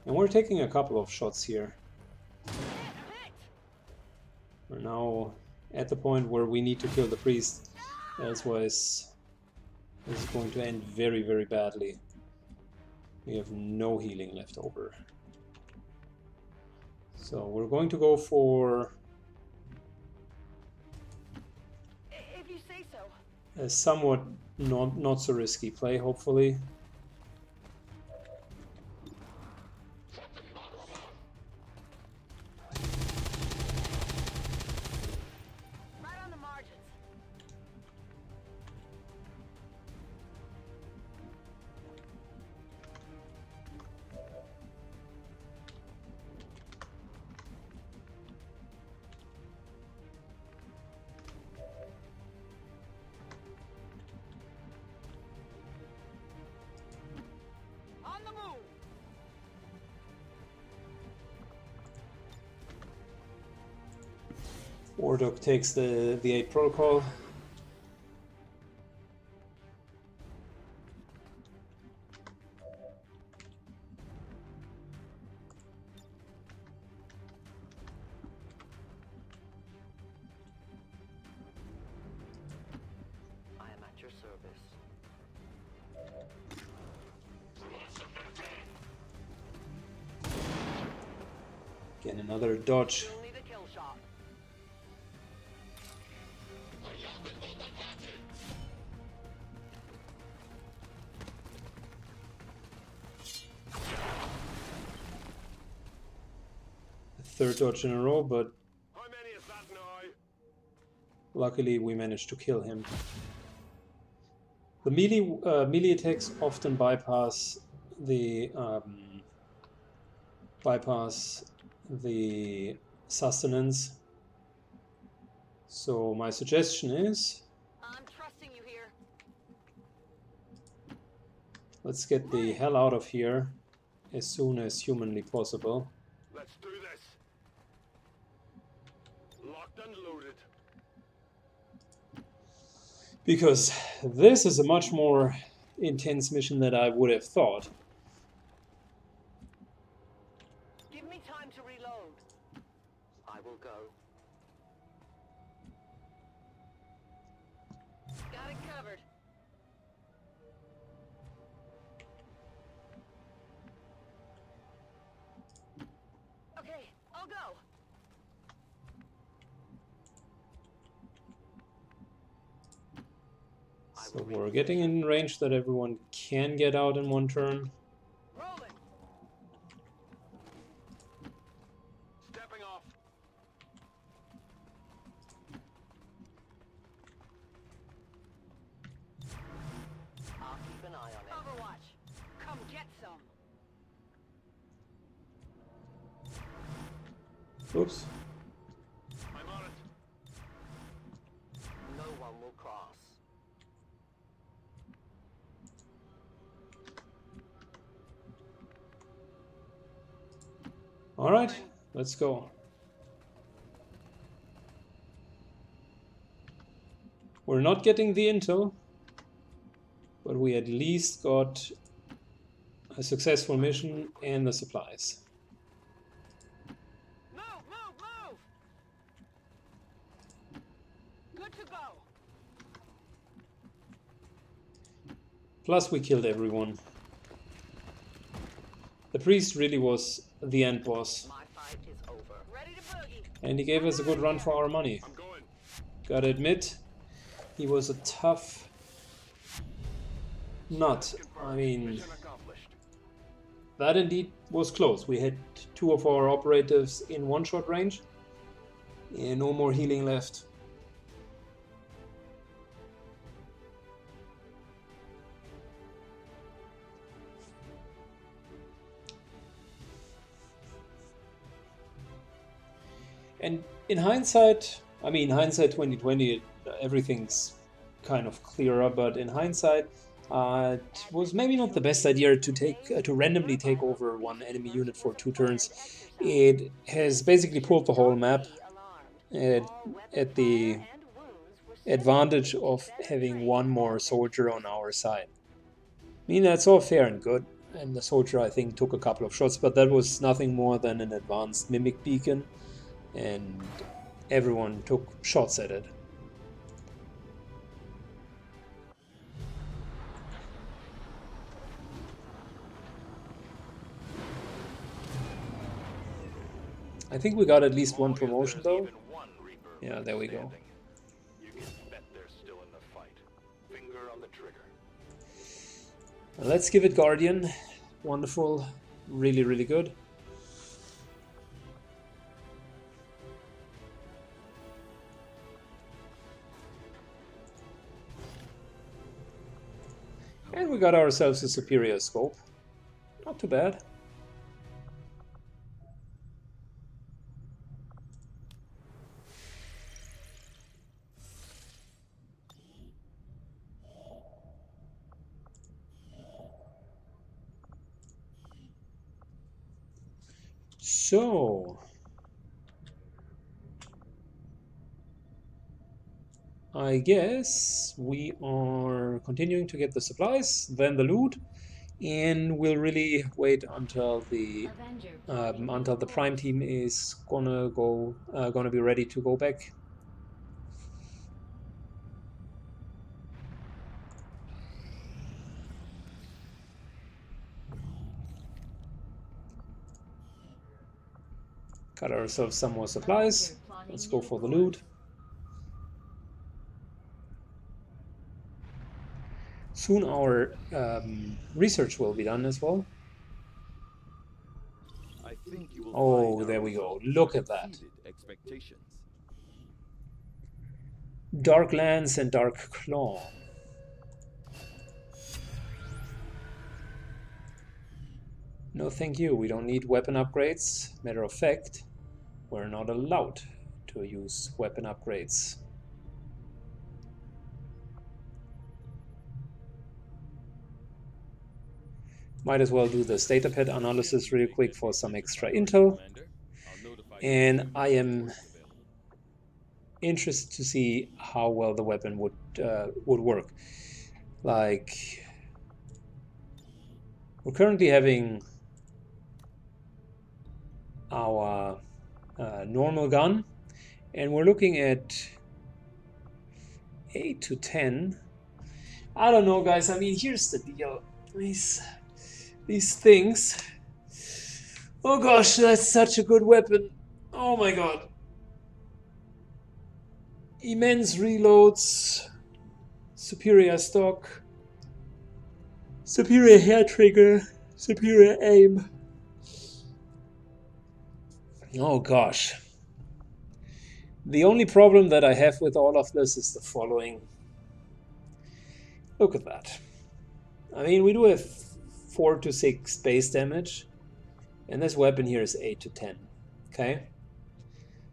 And we're taking a couple of shots here. We're now at the point where we need to kill the priest. Otherwise, this is going to end very, very badly. We have no healing left over. So we're going to go for If you say so. a somewhat not so risky play, hopefully. Right on the margins. On the move. Ordok takes the 8 protocol. I am at your service. Again, another dodge. You'll need a kill shot. Third dodge in a row, but How many is that now? luckily we managed to kill him. The melee attacks often bypass the sustenance. So my suggestion is, I'm trusting you here. let's get the hell out of here as soon as humanly possible. Let's do this. Locked and loaded. Because this is a much more intense mission than I would have thought. Give me time to reload. I will go. Got it covered. Okay, I'll go. So we're getting in range that everyone can get out in one turn. Rolling. Stepping off. I'll keep an eye on it. Overwatch. Come get some. Oops. I'm on it. No one will cross. All right, let's go. We're not getting the intel, but we at least got a successful mission and the supplies. Move, move, move. Good to go. Plus we killed everyone. The priest really was the end boss, My fight is over. Ready to boogie. and he gave us a good run for our money. I'm going. Gotta admit, he was a tough not. I mean, Mission accomplished. that indeed was close. We had 2 of our operatives in one-shot range, and no more healing left. And in hindsight, I mean, hindsight 2020, everything's kind of clearer. But in hindsight, it was maybe not the best idea to randomly take over one enemy unit for 2 turns. It has basically pulled the whole map at the advantage of having 1 more soldier on our side. I mean, that's all fair and good. And the soldier, I think, took a couple of shots, but that was nothing more than an advanced mimic beacon. And everyone took shots at it. I think we got at least 1 promotion though. Yeah, there we go. You can bet they're still in the fight. Finger on the trigger. Let's give it Guardian. Wonderful. Really, really good. And we got ourselves a superior scope. Not too bad. So, I guess we are continuing to get the supplies, then the loot, and we'll really wait until the prime team is gonna be ready to go back. Got ourselves some more supplies. Let's go for the loot. Soon our research will be done as well. I think you will Oh, find there our we go. results Look at that. exceeded expectations. Dark Lance and Dark Claw. No, thank you. We don't need weapon upgrades. Matter of fact, we're not allowed to use weapon upgrades. Might as well do the datapad analysis real quick for some extra intel. And I am interested to see how well the weapon would work. Like, we're currently having our normal gun, and we're looking at 8 to 10. I don't know, guys. I mean, here's the deal. These things. Oh gosh, that's such a good weapon. Oh my god. Immense reloads, superior stock, superior hair trigger, superior aim. Oh gosh. The only problem that I have with all of this is the following. Look at that. I mean, we do have 4 to 6 base damage, and this weapon here is 8 to 10. Okay?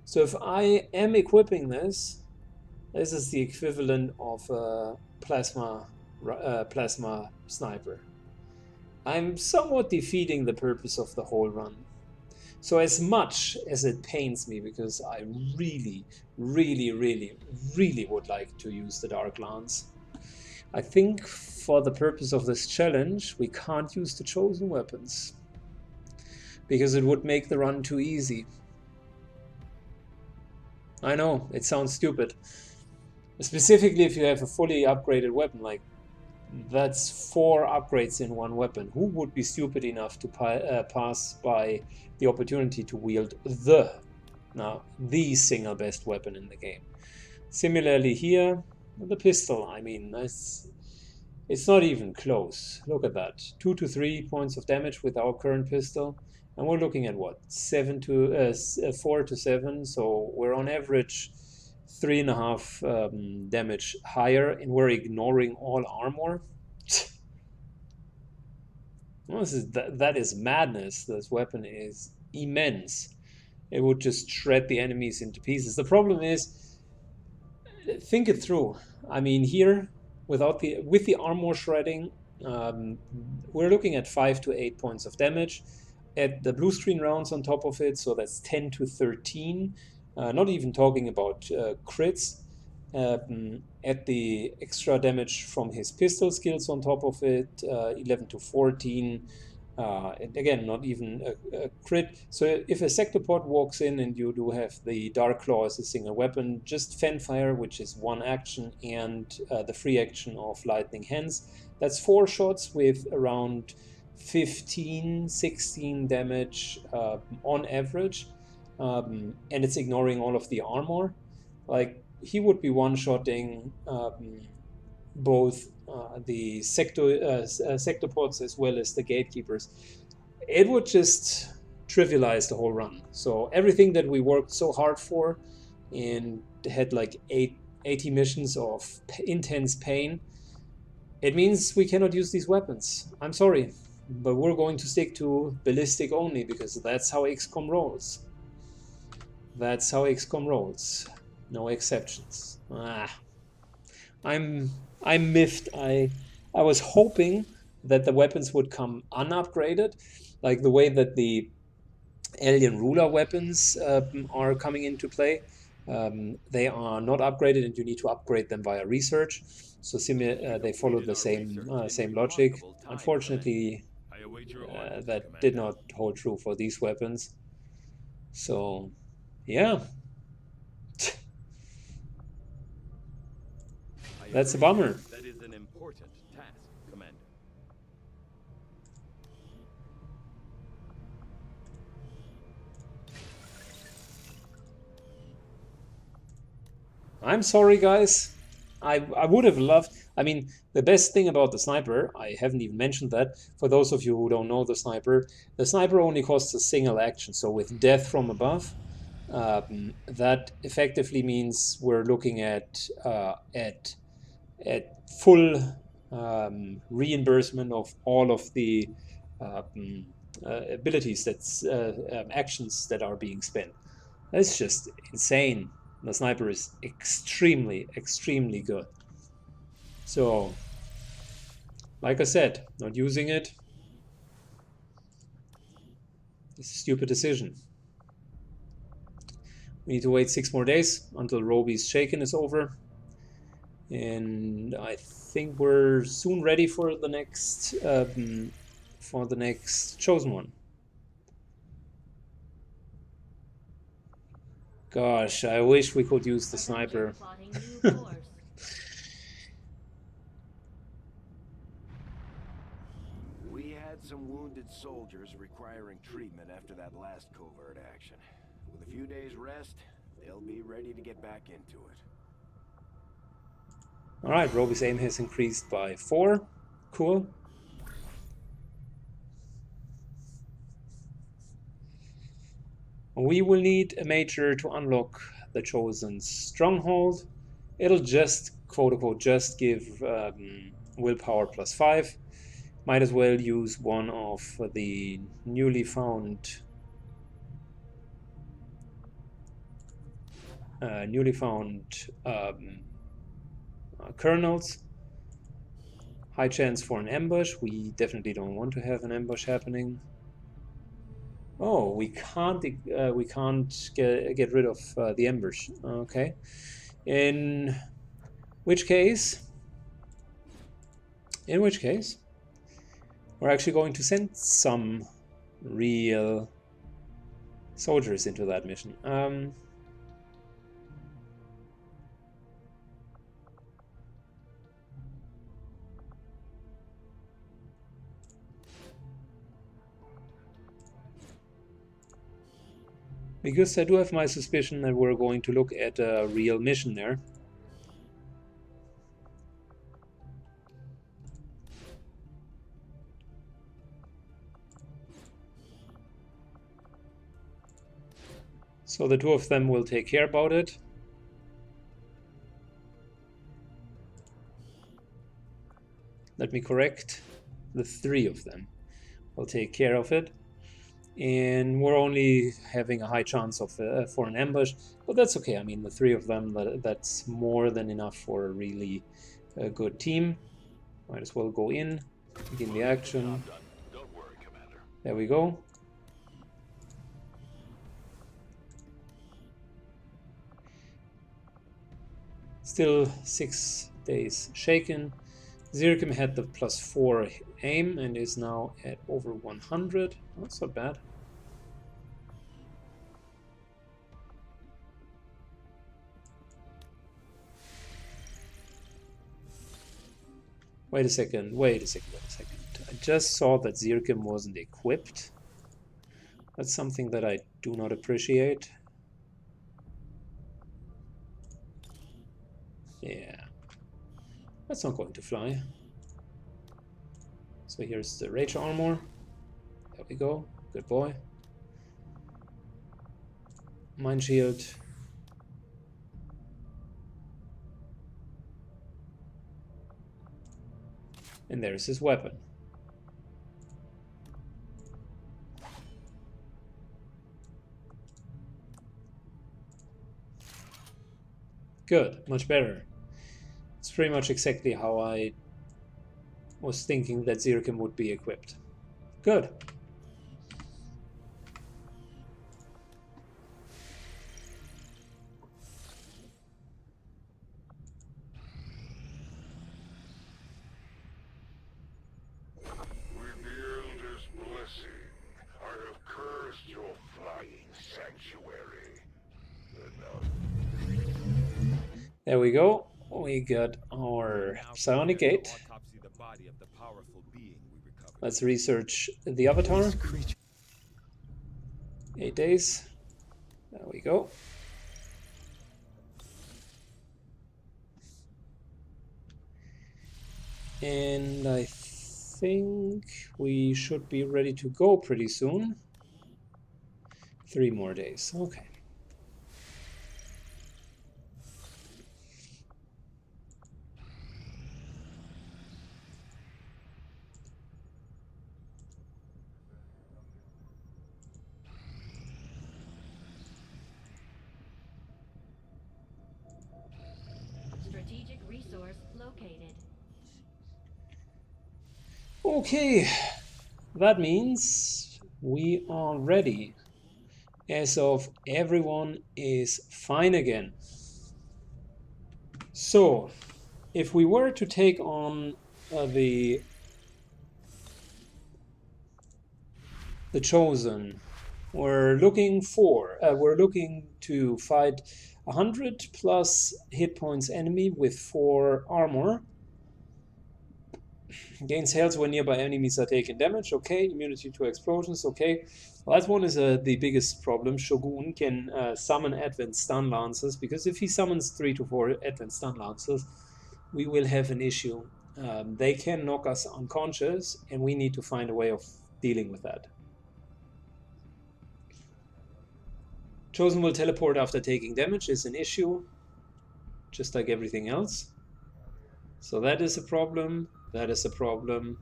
So if I am equipping this, this is the equivalent of a plasma sniper. I'm somewhat defeating the purpose of the whole run. So as much as it pains me, because I really, really, really, really would like to use the Dark Lance, I think for the purpose of this challenge, we can't use the chosen weapons, because it would make the run too easy. I know, it sounds stupid. Specifically if you have a fully upgraded weapon, like that's 4 upgrades in one weapon. Who would be stupid enough to pass by the opportunity to wield the single best weapon in the game? Similarly here, the pistol. I mean, It's not even close. Look at that. 2 to 3 points of damage with our current pistol. And we're looking at what? 4 to 7. So we're on average 3.5 damage higher, and we're ignoring all armor. Well, that is madness. This weapon is immense. It would just shred the enemies into pieces. The problem is, think it through. I mean, here, with the armor shredding, we're looking at 5 to 8 points of damage. At the blue screen rounds on top of it, so that's 10 to 13. Not even talking about crits. At the extra damage from his pistol skills on top of it, 11 to 14. And again, not even a crit. So if a sectopod walks in and you do have the Dark Claw as a single weapon, just Fanfire, which is 1 action, and the free action of Lightning Hands, that's 4 shots with around 15, 16 damage on average. And it's ignoring all of the armor. Like, he would be one-shotting both the sectopods as well as the gatekeepers. It would just trivialize the whole run. So everything that we worked so hard for and had like 80 missions of intense pain, it means we cannot use these weapons. I'm sorry, but we're going to stick to ballistic only because that's how XCOM rolls. That's how XCOM rolls. No exceptions. I'm miffed. I was hoping that the weapons would come unupgraded, like the way that the alien ruler weapons are coming into play. They are not upgraded, and you need to upgrade them via research. So they follow the same logic. Unfortunately, that did not hold true for these weapons. So, yeah. That's a bummer. That is an important task, Commander. I'm sorry, guys. I would have loved... I mean, the best thing about the sniper, I haven't even mentioned that, for those of you who don't know the sniper only costs a single action. So with death from above, that effectively means we're looking at full reimbursement of all of the abilities, actions that are being spent. That's just insane. The sniper is extremely, extremely good. So, like I said, not using it is a stupid decision. We need to wait 6 more days until Roby's Syken is over. And I think we're soon ready for the next chosen one. Gosh, I wish we could use the sniper. We had some wounded soldiers requiring treatment after that last covert action. With a few days rest, they'll be ready to get back into it. Alright, Roby's aim has increased by 4. Cool. We will need a major to unlock the chosen stronghold. It'll just, quote-unquote, just give willpower plus 5. Might as well use one of the newly found kernels. High chance for an ambush. We definitely don't want to have an ambush happening. Oh, we can't get rid of the ambush. Okay. In which case, we're actually going to send some real soldiers into that mission. Because I do have my suspicion that we're going to look at a real mission there. So the two of them will take care about it. Let me correct. The three of them will take care of it. And we're only having a high chance of for an ambush, but that's okay. I mean, the three of them, that's more than enough for a really good team. Might as well go in, begin the action. Don't worry, Commander. There we go. Still 6 days shaken. Syken had the +4 aim and is now at over 100. That's not bad. Wait a second. I just saw that Syken wasn't equipped. That's something that I do not appreciate. Yeah. That's not going to fly. So here's the rage armor. There we go. Good boy. Mine shield. And there's his weapon. Good, much better. It's pretty much exactly how I was thinking that Syken would be equipped. Good. With the Elder's blessing, I have cursed your flying sanctuary. Enough. There we go. We got our psionic gate. Let's research the avatar. 8 days. There we go. And I think we should be ready to go pretty soon. 3 more days. Okay. Strategic resource located. Okay, that means we are ready. As of everyone is fine again. So, if we were to take on the Chosen, we're looking to fight 100 plus hit points enemy with 4 armor. Gains health when nearby enemies are taking damage. Okay. Immunity to explosions. Okay. Well, that one is the biggest problem. Shogun can summon advanced stun lancers, because if he summons 3 to 4 advanced stun lancers, we will have an issue. They can knock us unconscious, and we need to find a way of dealing with that. Chosen will teleport after taking damage is an issue, just like everything else. So that is a problem. That is a problem.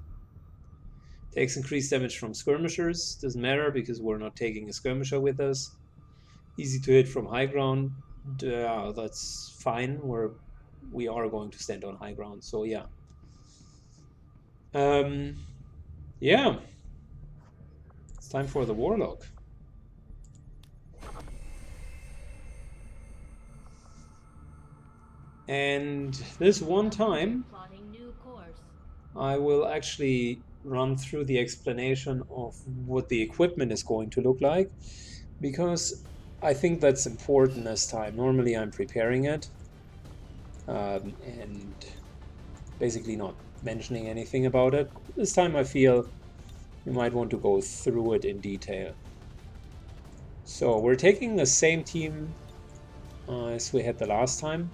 Takes increased damage from skirmishers. Doesn't matter because we're not taking a skirmisher with us. Easy to hit from high ground. That's fine. We are going to stand on high ground. So yeah. Yeah. It's time for the Warlock. And this one time, I will actually run through the explanation of what the equipment is going to look like, because I think that's important this time. Normally I'm preparing it and basically not mentioning anything about it. This time I feel you might want to go through it in detail. So we're taking the same team as we had the last time.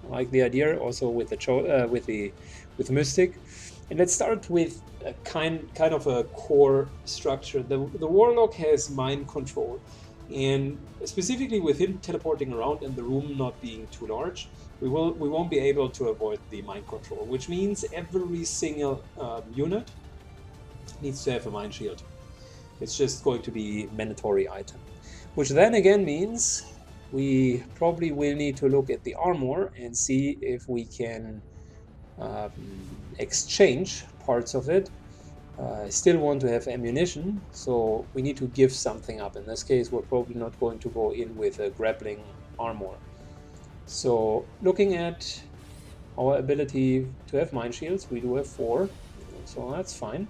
I like the idea also with the Mystic. And let's start with a kind of a core structure. The Warlock has mind control. And specifically with him teleporting around and the room not being too large, we won't be able to avoid the mind control, which means every single unit needs to have a mind shield. It's just going to be a mandatory item, which then again means we probably will need to look at the armor and see if we can exchange parts of it. I still want to have ammunition, so we need to give something up. In this case, we're probably not going to go in with a grappling armor. So looking at our ability to have mind shields, we do have 4, so that's fine.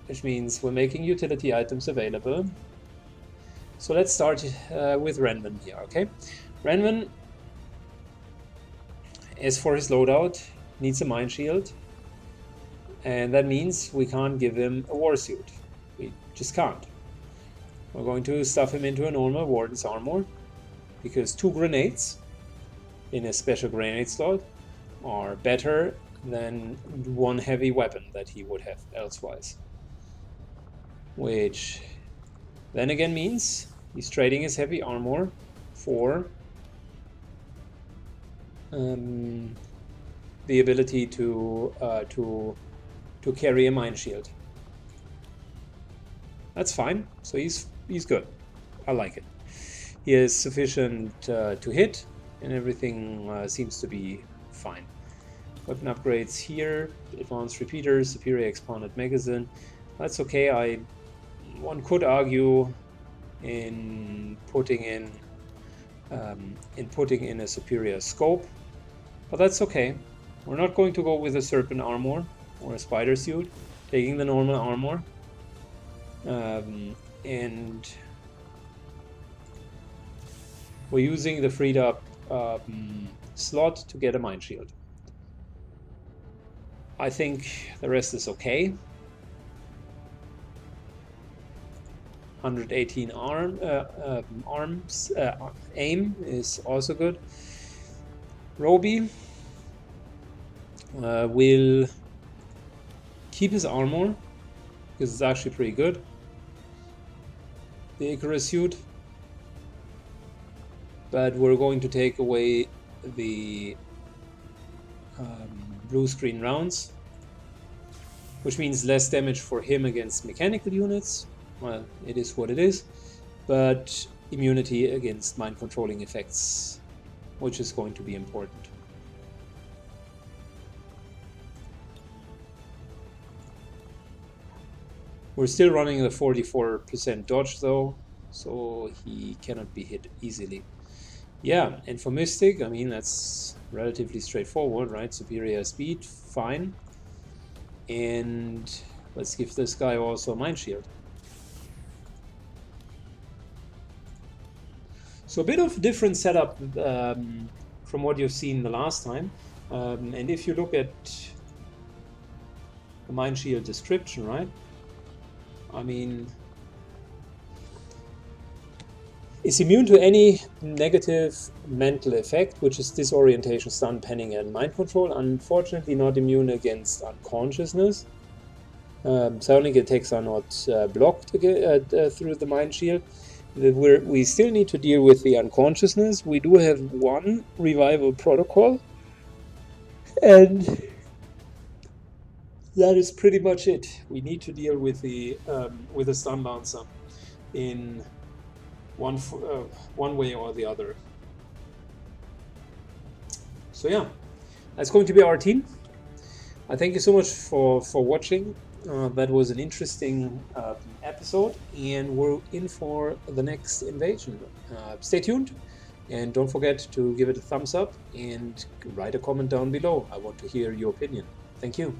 Which means we're making utility items available. So let's start with Renman here, okay? Renman, as for his loadout, needs a mind shield. And that means we can't give him a war suit. We just can't. We're going to stuff him into a normal Warden's armor, because 2 grenades in a special grenade slot are better than 1 heavy weapon that he would have elsewise. Which then again means he's trading his heavy armor for the ability to carry a mind shield. That's fine. So he's good. I like it. He is sufficient to hit, and everything seems to be fine. Weapon upgrades here: advanced repeaters, superior expanded magazine. That's okay. One could argue in putting in a superior scope, but that's okay. We're not going to go with a serpent armor or a spider suit, taking the normal armor, and we're using the freed up slot to get a mind shield. I think the rest is okay. 118 arms, aim is also good. Roby will keep his armor, because it's actually pretty good. The Icarus suit, but we're going to take away the blue screen rounds, which means less damage for him against mechanical units. Well, it is what it is, but immunity against mind controlling effects, which is going to be important. We're still running the 44% dodge though, so he cannot be hit easily. Yeah, and for Mystic, I mean, that's relatively straightforward, right? Superior speed, fine. And let's give this guy also a mind shield. So a bit of a different setup from what you've seen the last time. And if you look at the mind shield description, right? I mean, is immune to any negative mental effect, which is disorientation, stun, panic, and mind control. Unfortunately, not immune against unconsciousness. Psionic attacks are not blocked through the mind shield. We still need to deal with the unconsciousness. We do have 1 revival protocol, and that is pretty much it. We need to deal with the stun bouncer in one way or the other. So yeah, that's going to be our team. I thank you so much for watching. That was an interesting episode, and we're in for the next invasion. Stay tuned, and don't forget to give it a thumbs up and write a comment down below. I want to hear your opinion. Thank you.